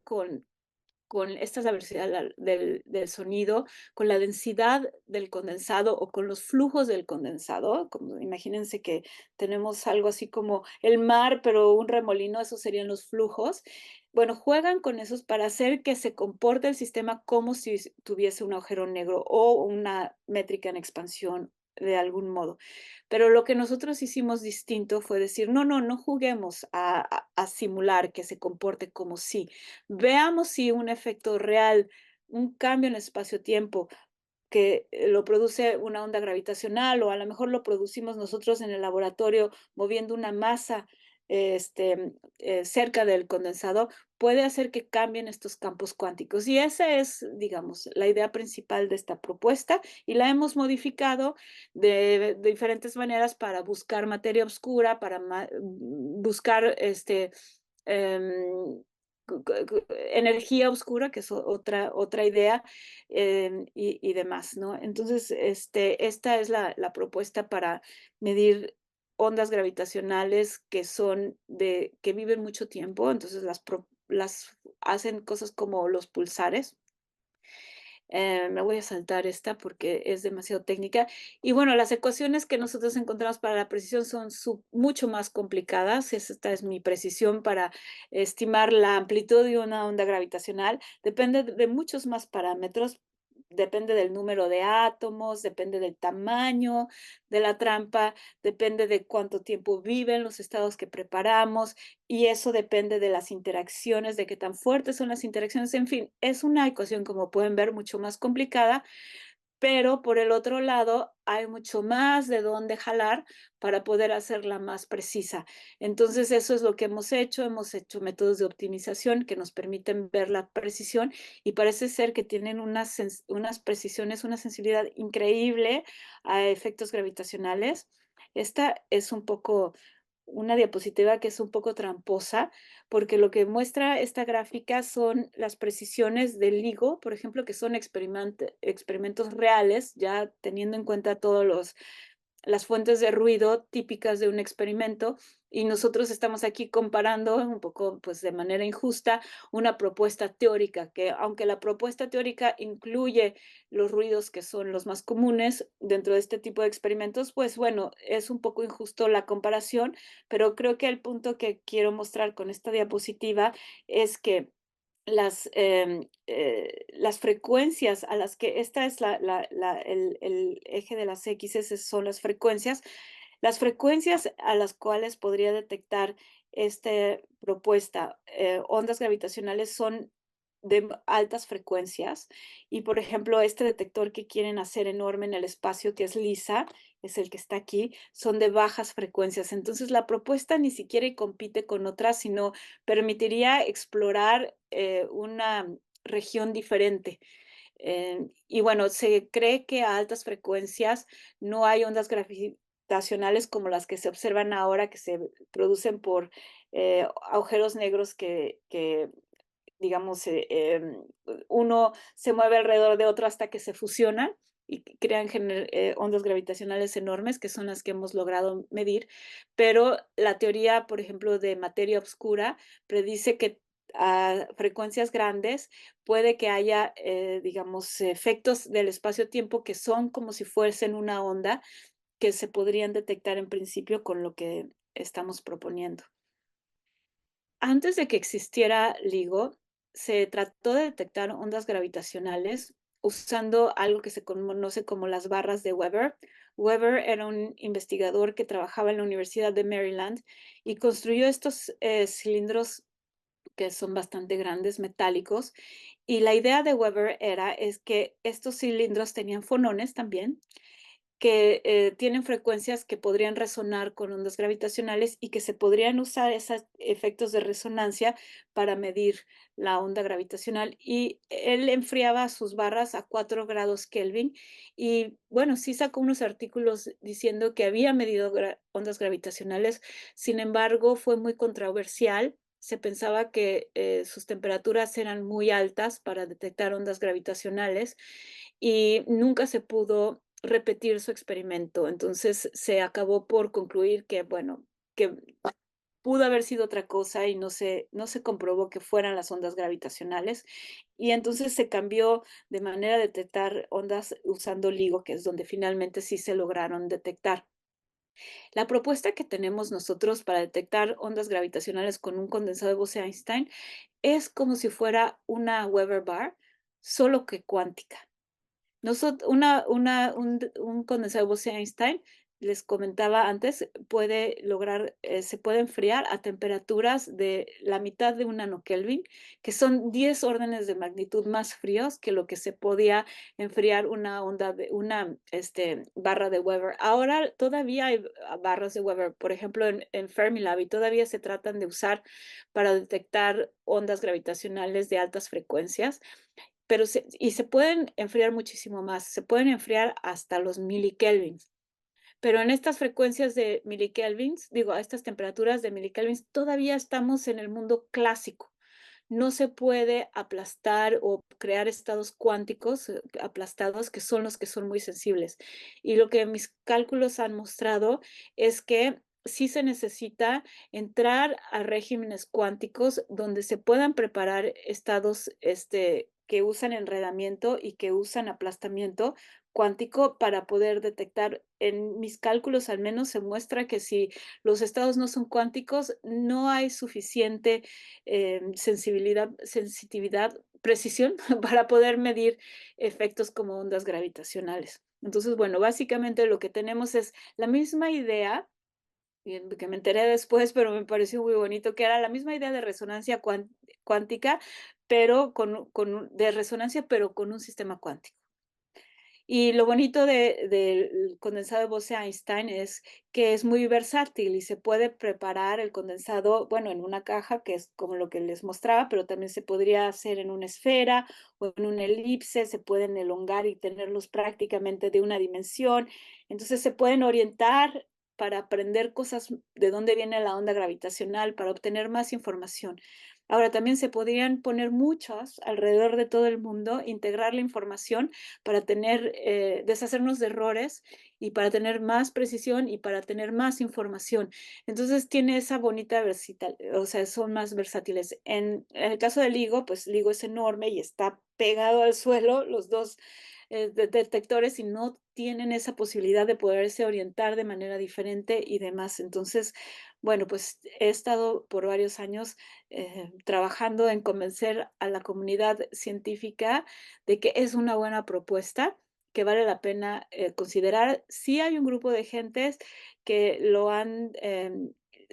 esta es la velocidad del sonido, con la densidad del condensado o con los flujos del condensado. Como, imagínense que tenemos algo así como el mar, pero un remolino, esos serían los flujos. Bueno, juegan con esos para hacer que se comporte el sistema como si tuviese un agujero negro o una métrica en expansión de algún modo. Pero lo que nosotros hicimos distinto fue decir, no juguemos a simular que se comporte como si. Veamos si un efecto real, un cambio en el espacio-tiempo que lo produce una onda gravitacional o a lo mejor lo producimos nosotros en el laboratorio moviendo una masa cerca del condensador, puede hacer que cambien estos campos cuánticos. Y esa es, digamos, la idea principal de esta propuesta y la hemos modificado de diferentes maneras para buscar materia oscura, para buscar energía oscura, que es otra idea, y demás, ¿no? Entonces, esta es la propuesta para medir ondas gravitacionales que viven mucho tiempo, entonces las hacen cosas como los pulsares. Me voy a saltar esta porque es demasiado técnica. Y bueno, las ecuaciones que nosotros encontramos para la precisión son mucho más complicadas. Esta es mi precisión para estimar la amplitud de una onda gravitacional. Depende de muchos más parámetros. Depende del número de átomos, depende del tamaño de la trampa, depende de cuánto tiempo viven los estados que preparamos y eso depende de las interacciones, de qué tan fuertes son las interacciones. En fin, es una ecuación, como pueden ver, mucho más complicada, pero por el otro lado hay mucho más de dónde jalar para poder hacerla más precisa. Entonces eso es lo que hemos hecho métodos de optimización que nos permiten ver la precisión y parece ser que tienen unas precisiones, una sensibilidad increíble a efectos gravitacionales. Esta es un poco una diapositiva que es un poco tramposa, porque lo que muestra esta gráfica son las precisiones del LIGO, por ejemplo, que son experimentos reales, ya teniendo en cuenta todos las fuentes de ruido típicas de un experimento, y nosotros estamos aquí comparando un poco, pues de manera injusta, una propuesta teórica, que aunque la propuesta teórica incluye los ruidos que son los más comunes dentro de este tipo de experimentos, pues bueno, es un poco injusto la comparación, pero creo que el punto que quiero mostrar con esta diapositiva es que las frecuencias a las que esta es el eje de las X, son las frecuencias a las cuales podría detectar esta propuesta, ondas gravitacionales son de altas frecuencias y, por ejemplo, este detector que quieren hacer enorme en el espacio, que es LISA, es el que está aquí, son de bajas frecuencias. Entonces, la propuesta ni siquiera compite con otras, sino permitiría explorar una región diferente. Y bueno, se cree que a altas frecuencias no hay ondas gravitacionales como las que se observan ahora, que se producen por agujeros negros que digamos, uno se mueve alrededor de otro hasta que se fusionan y crean ondas gravitacionales enormes, que son las que hemos logrado medir. Pero la teoría, por ejemplo, de materia oscura predice que a frecuencias grandes puede que haya, digamos, efectos del espacio-tiempo que son como si fuesen una onda que se podrían detectar en principio con lo que estamos proponiendo. Antes de que existiera LIGO, se trató de detectar ondas gravitacionales usando algo que se conoce como las barras de Weber. Weber era un investigador que trabajaba en la Universidad de Maryland y construyó estos cilindros que son bastante grandes, metálicos. Y la idea de Weber es que estos cilindros tenían fonones también, que tienen frecuencias que podrían resonar con ondas gravitacionales y que se podrían usar esos efectos de resonancia para medir la onda gravitacional. Y él enfriaba sus barras a 4 grados Kelvin y bueno, sí sacó unos artículos diciendo que había medido ondas gravitacionales, sin embargo fue muy controversial. Se pensaba que sus temperaturas eran muy altas para detectar ondas gravitacionales y nunca se pudo repetir su experimento. Entonces se acabó por concluir que, bueno, que pudo haber sido otra cosa y no se comprobó que fueran las ondas gravitacionales. Y entonces se cambió de manera de detectar ondas usando LIGO, que es donde finalmente sí se lograron detectar. La propuesta que tenemos nosotros para detectar ondas gravitacionales con un condensador de Bose-Einstein es como si fuera una Weber bar, solo que cuántica. Un condensador Bose-Einstein, les comentaba antes, puede lograr, se puede enfriar a temperaturas de la mitad de un nanokelvin, que son 10 órdenes de magnitud más fríos que lo que se podía enfriar una barra de Weber. Ahora todavía hay barras de Weber, por ejemplo, en Fermilab, y todavía se tratan de usar para detectar ondas gravitacionales de altas frecuencias. Pero se pueden enfriar muchísimo más, se pueden enfriar hasta los milikelvins. Pero en estas frecuencias de milikelvins, digo, a estas temperaturas de milikelvins, todavía estamos en el mundo clásico. No se puede aplastar o crear estados cuánticos aplastados, que son los que son muy sensibles. Y lo que mis cálculos han mostrado es que sí se necesita entrar a regímenes cuánticos donde se puedan preparar estados que usan enredamiento y que usan aplastamiento cuántico para poder detectar. En mis cálculos al menos se muestra que si los estados no son cuánticos, no hay suficiente sensitividad, precisión para poder medir efectos como ondas gravitacionales. Entonces, bueno, básicamente lo que tenemos es la misma idea, que me enteré después, pero me pareció muy bonito, que era la misma idea de resonancia cuántica, pero de resonancia, pero con un sistema cuántico. Y lo bonito del condensado de Bose-Einstein es que es muy versátil y se puede preparar el condensado, bueno, en una caja, que es como lo que les mostraba, pero también se podría hacer en una esfera o en una elipse, se pueden elongar y tenerlos prácticamente de una dimensión. Entonces se pueden orientar para aprender cosas de dónde viene la onda gravitacional, para obtener más información. Ahora, también se podrían poner muchas alrededor de todo el mundo, integrar la información para deshacernos de errores y para tener más precisión y para tener más información. Entonces tiene esa bonita o sea, son más versátiles. En el caso del LIGO, pues LIGO es enorme y está pegado al suelo, los dos detectores, y no tienen esa posibilidad de poderse orientar de manera diferente y demás. Entonces, bueno, pues he estado por varios años trabajando en convencer a la comunidad científica de que es una buena propuesta, que vale la pena considerar. Sí hay un grupo de gentes que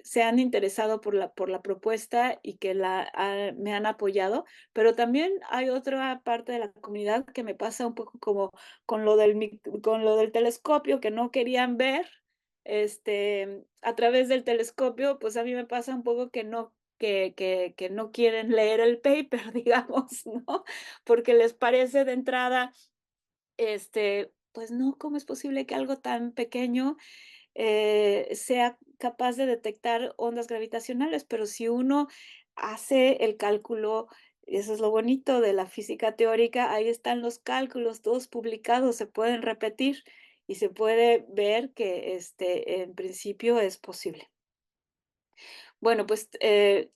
se han interesado por la propuesta y que me han apoyado, pero también hay otra parte de la comunidad que me pasa un poco como con con lo del telescopio, que no querían ver a través del telescopio. Pues a mí me pasa un poco que no quieren leer el paper, digamos, ¿no? Porque les parece de entrada, pues no, ¿cómo es posible que algo tan pequeño sea capaz de detectar ondas gravitacionales? Pero si uno hace el cálculo, eso es lo bonito de la física teórica, ahí están los cálculos, todos publicados, se pueden repetir y se puede ver que en principio es posible. Bueno, pues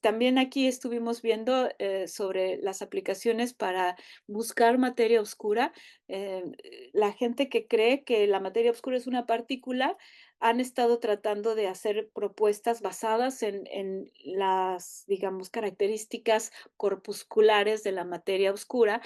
también aquí estuvimos viendo sobre las aplicaciones para buscar materia oscura. La gente que cree que la materia oscura es una partícula han estado tratando de hacer propuestas basadas en las, digamos, características corpusculares de la materia oscura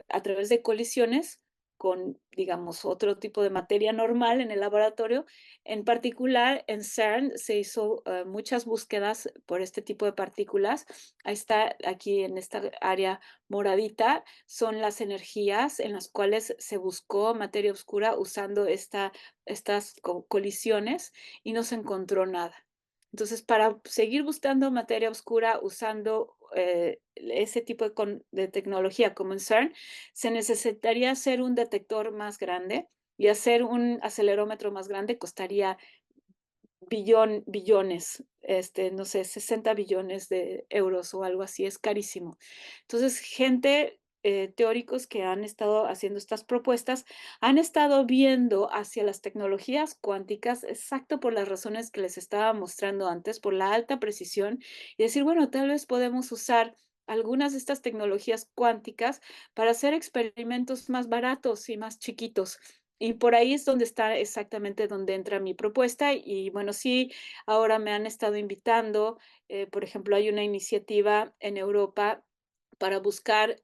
a través de colisiones con, digamos, otro tipo de materia normal en el laboratorio. En particular, en CERN se hizo muchas búsquedas por este tipo de partículas. Ahí está, aquí en esta área moradita, son las energías en las cuales se buscó materia oscura usando estas colisiones y no se encontró nada. Entonces, para seguir buscando materia oscura usando ese tipo de tecnología como en CERN, se necesitaría hacer un detector más grande, y hacer un acelerómetro más grande costaría billones, no sé, 60 billones de euros o algo así, es carísimo. Entonces, gente, teóricos que han estado haciendo estas propuestas, han estado viendo hacia las tecnologías cuánticas exacto por las razones que les estaba mostrando antes, por la alta precisión, y decir, bueno, tal vez podemos usar algunas de estas tecnologías cuánticas para hacer experimentos más baratos y más chiquitos. Y por ahí es donde está exactamente donde entra mi propuesta. Y bueno, sí, ahora me han estado invitando. Por ejemplo, hay una iniciativa en Europa para buscar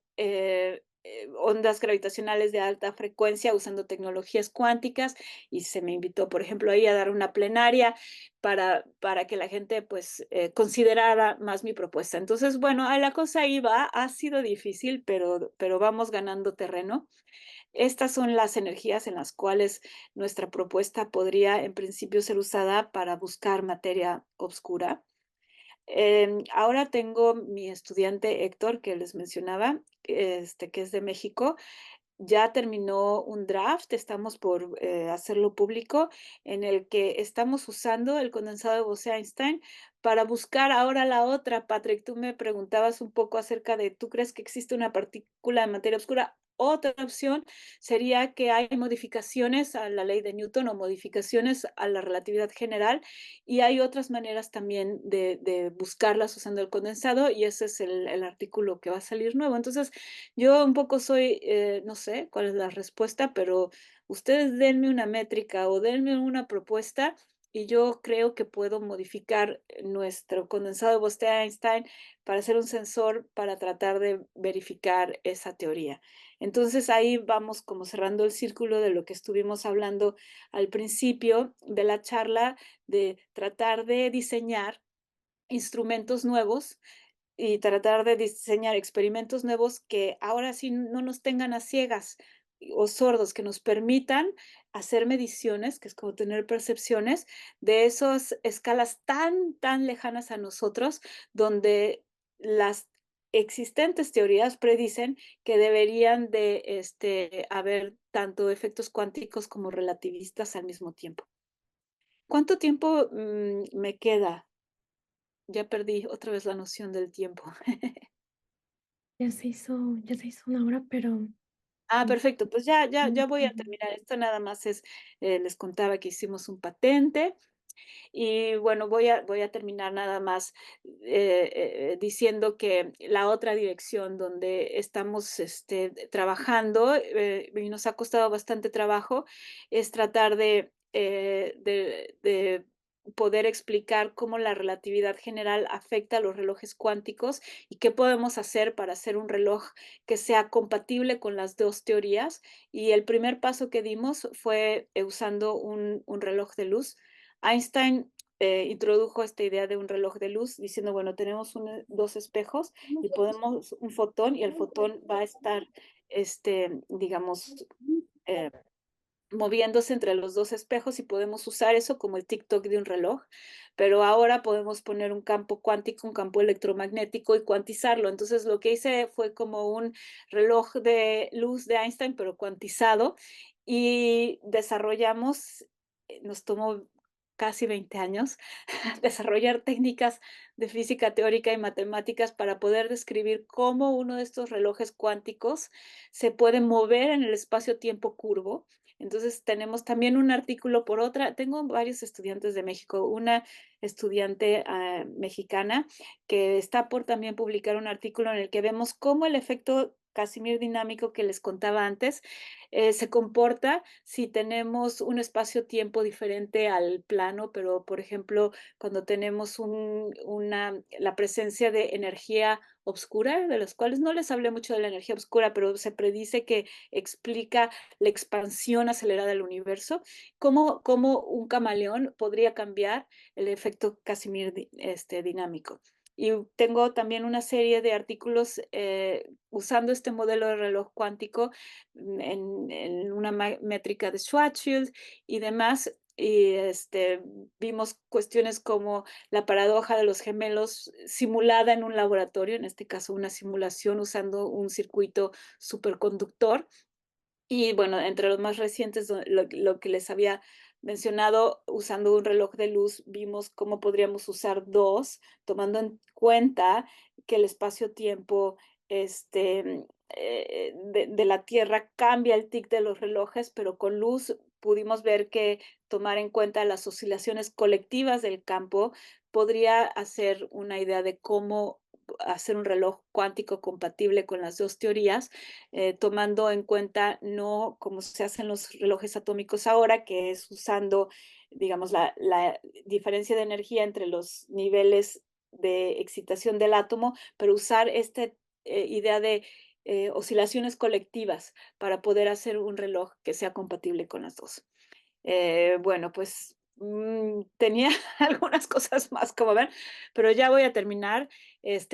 ondas gravitacionales de alta frecuencia usando tecnologías cuánticas, y se me invitó, por ejemplo, ahí a dar una plenaria para que la gente pues considerara más mi propuesta. Entonces, bueno, la cosa ahí va, ha sido difícil, pero vamos ganando terreno. Estas son las energías en las cuales nuestra propuesta podría en principio ser usada para buscar materia oscura. Ahora tengo mi estudiante Héctor, que les mencionaba, que es de México. Ya terminó un draft, estamos por hacerlo público, en el que estamos usando el condensado de Bose-Einstein para buscar ahora la otra. Patrick, tú me preguntabas un poco acerca de, ¿tú crees que existe una partícula de materia oscura? Otra opción sería que hay modificaciones a la ley de Newton o modificaciones a la relatividad general, y hay otras maneras también de buscarlas usando el condensado, y ese es el artículo que va a salir nuevo. Entonces, yo un poco soy, no sé cuál es la respuesta, pero ustedes denme una métrica o denme una propuesta y yo creo que puedo modificar nuestro condensado de Bose-Einstein para hacer un sensor para tratar de verificar esa teoría. Entonces ahí vamos como cerrando el círculo de lo que estuvimos hablando al principio de la charla, de tratar de diseñar instrumentos nuevos y tratar de diseñar experimentos nuevos que ahora sí no nos tengan a ciegas o sordos, que nos permitan hacer mediciones, que es como tener percepciones de esas escalas tan lejanas a nosotros, donde las existentes teorías predicen que deberían de haber tanto efectos cuánticos como relativistas al mismo tiempo. ¿Cuánto tiempo me queda? Ya perdí otra vez la noción del tiempo. Ya se hizo una hora, pero Perfecto, pues ya voy a terminar. Esto nada más es, les contaba que hicimos un patente. Y bueno, voy a terminar nada más diciendo que la otra dirección donde estamos trabajando y nos ha costado bastante trabajo es tratar de poder explicar cómo la relatividad general afecta a los relojes cuánticos y qué podemos hacer para hacer un reloj que sea compatible con las dos teorías. Y el primer paso que dimos fue usando un reloj de luz. Einstein introdujo esta idea de un reloj de luz diciendo, bueno, tenemos dos espejos y podemos un fotón y el fotón va a estar, digamos, eh, moviéndose entre los dos espejos y podemos usar eso como el tic-toc de un reloj, pero ahora podemos poner un campo cuántico, un campo electromagnético y cuantizarlo. Entonces lo que hice fue como un reloj de luz de Einstein, pero cuantizado, y desarrollamos, nos tomó casi 20 años, desarrollar técnicas de física teórica y matemáticas para poder describir cómo uno de estos relojes cuánticos se puede mover en el espacio-tiempo curvo. Entonces tenemos también un artículo por otra. Tengo varios estudiantes de México, una estudiante mexicana que está por también publicar un artículo en el que vemos cómo el efecto Casimir dinámico que les contaba antes se comporta si tenemos un espacio-tiempo diferente al plano, pero por ejemplo, cuando tenemos la presencia de energía oscura, de los cuales no les hablé mucho de la energía oscura, pero se predice que explica la expansión acelerada del universo, cómo un camaleón podría cambiar el efecto Casimir dinámico. Y tengo también una serie de artículos usando este modelo de reloj cuántico en una métrica de Schwarzschild y demás. Y vimos cuestiones como la paradoja de los gemelos simulada en un laboratorio, en este caso una simulación usando un circuito superconductor. Y bueno, entre los más recientes, lo que les había mencionado, usando un reloj de luz, vimos cómo podríamos usar dos, tomando en cuenta que el espacio-tiempo de la Tierra cambia el tic de los relojes, pero con luz pudimos ver que tomar en cuenta las oscilaciones colectivas del campo podría hacer una idea de cómo hacer un reloj cuántico compatible con las dos teorías, tomando en cuenta no como se hacen los relojes atómicos ahora, que es usando, digamos, la diferencia de energía entre los niveles de excitación del átomo, pero usar esta idea de oscilaciones colectivas para poder hacer un reloj que sea compatible con las dos. Bueno, pues tenía algunas cosas más, como ven, pero ya voy a terminar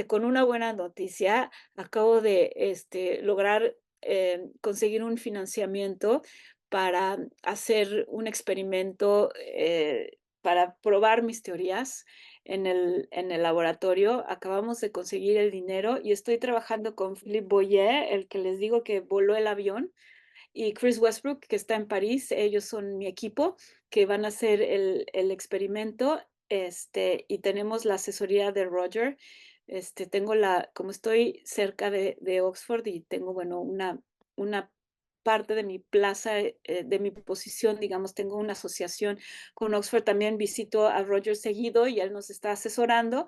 con una buena noticia. Acabo de lograr conseguir un financiamiento para hacer un experimento para probar mis teorías en el laboratorio. Acabamos de conseguir el dinero y estoy trabajando con Philippe Boyer, el que les digo que voló el avión, y Chris Westbrook, que está en París. Ellos son mi equipo, que van a hacer el experimento, y tenemos la asesoría de Roger. Como estoy cerca de Oxford y tengo, bueno, una parte de mi plaza, de mi posición, digamos, tengo una asociación con Oxford, también visito a Roger seguido y él nos está asesorando.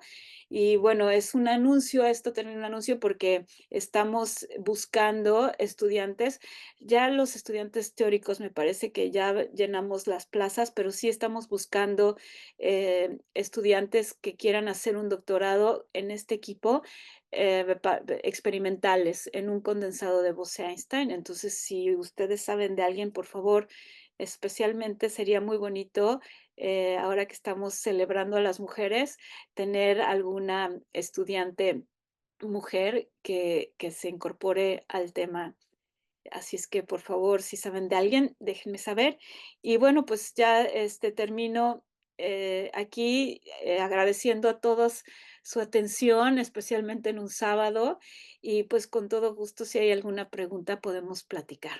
Y bueno, es un anuncio, esto termina un anuncio porque estamos buscando estudiantes. Ya los estudiantes teóricos me parece que ya llenamos las plazas, pero sí estamos buscando estudiantes que quieran hacer un doctorado en este equipo, experimentales en un condensado de Bose-Einstein. Entonces, si ustedes saben de alguien, por favor, especialmente sería muy bonito, ahora que estamos celebrando a las mujeres, tener alguna estudiante mujer que se incorpore al tema. Así es que, por favor, si saben de alguien, déjenme saber. Y bueno, pues ya termino aquí agradeciendo a todos su atención, especialmente en un sábado. Y pues con todo gusto, si hay alguna pregunta, podemos platicar.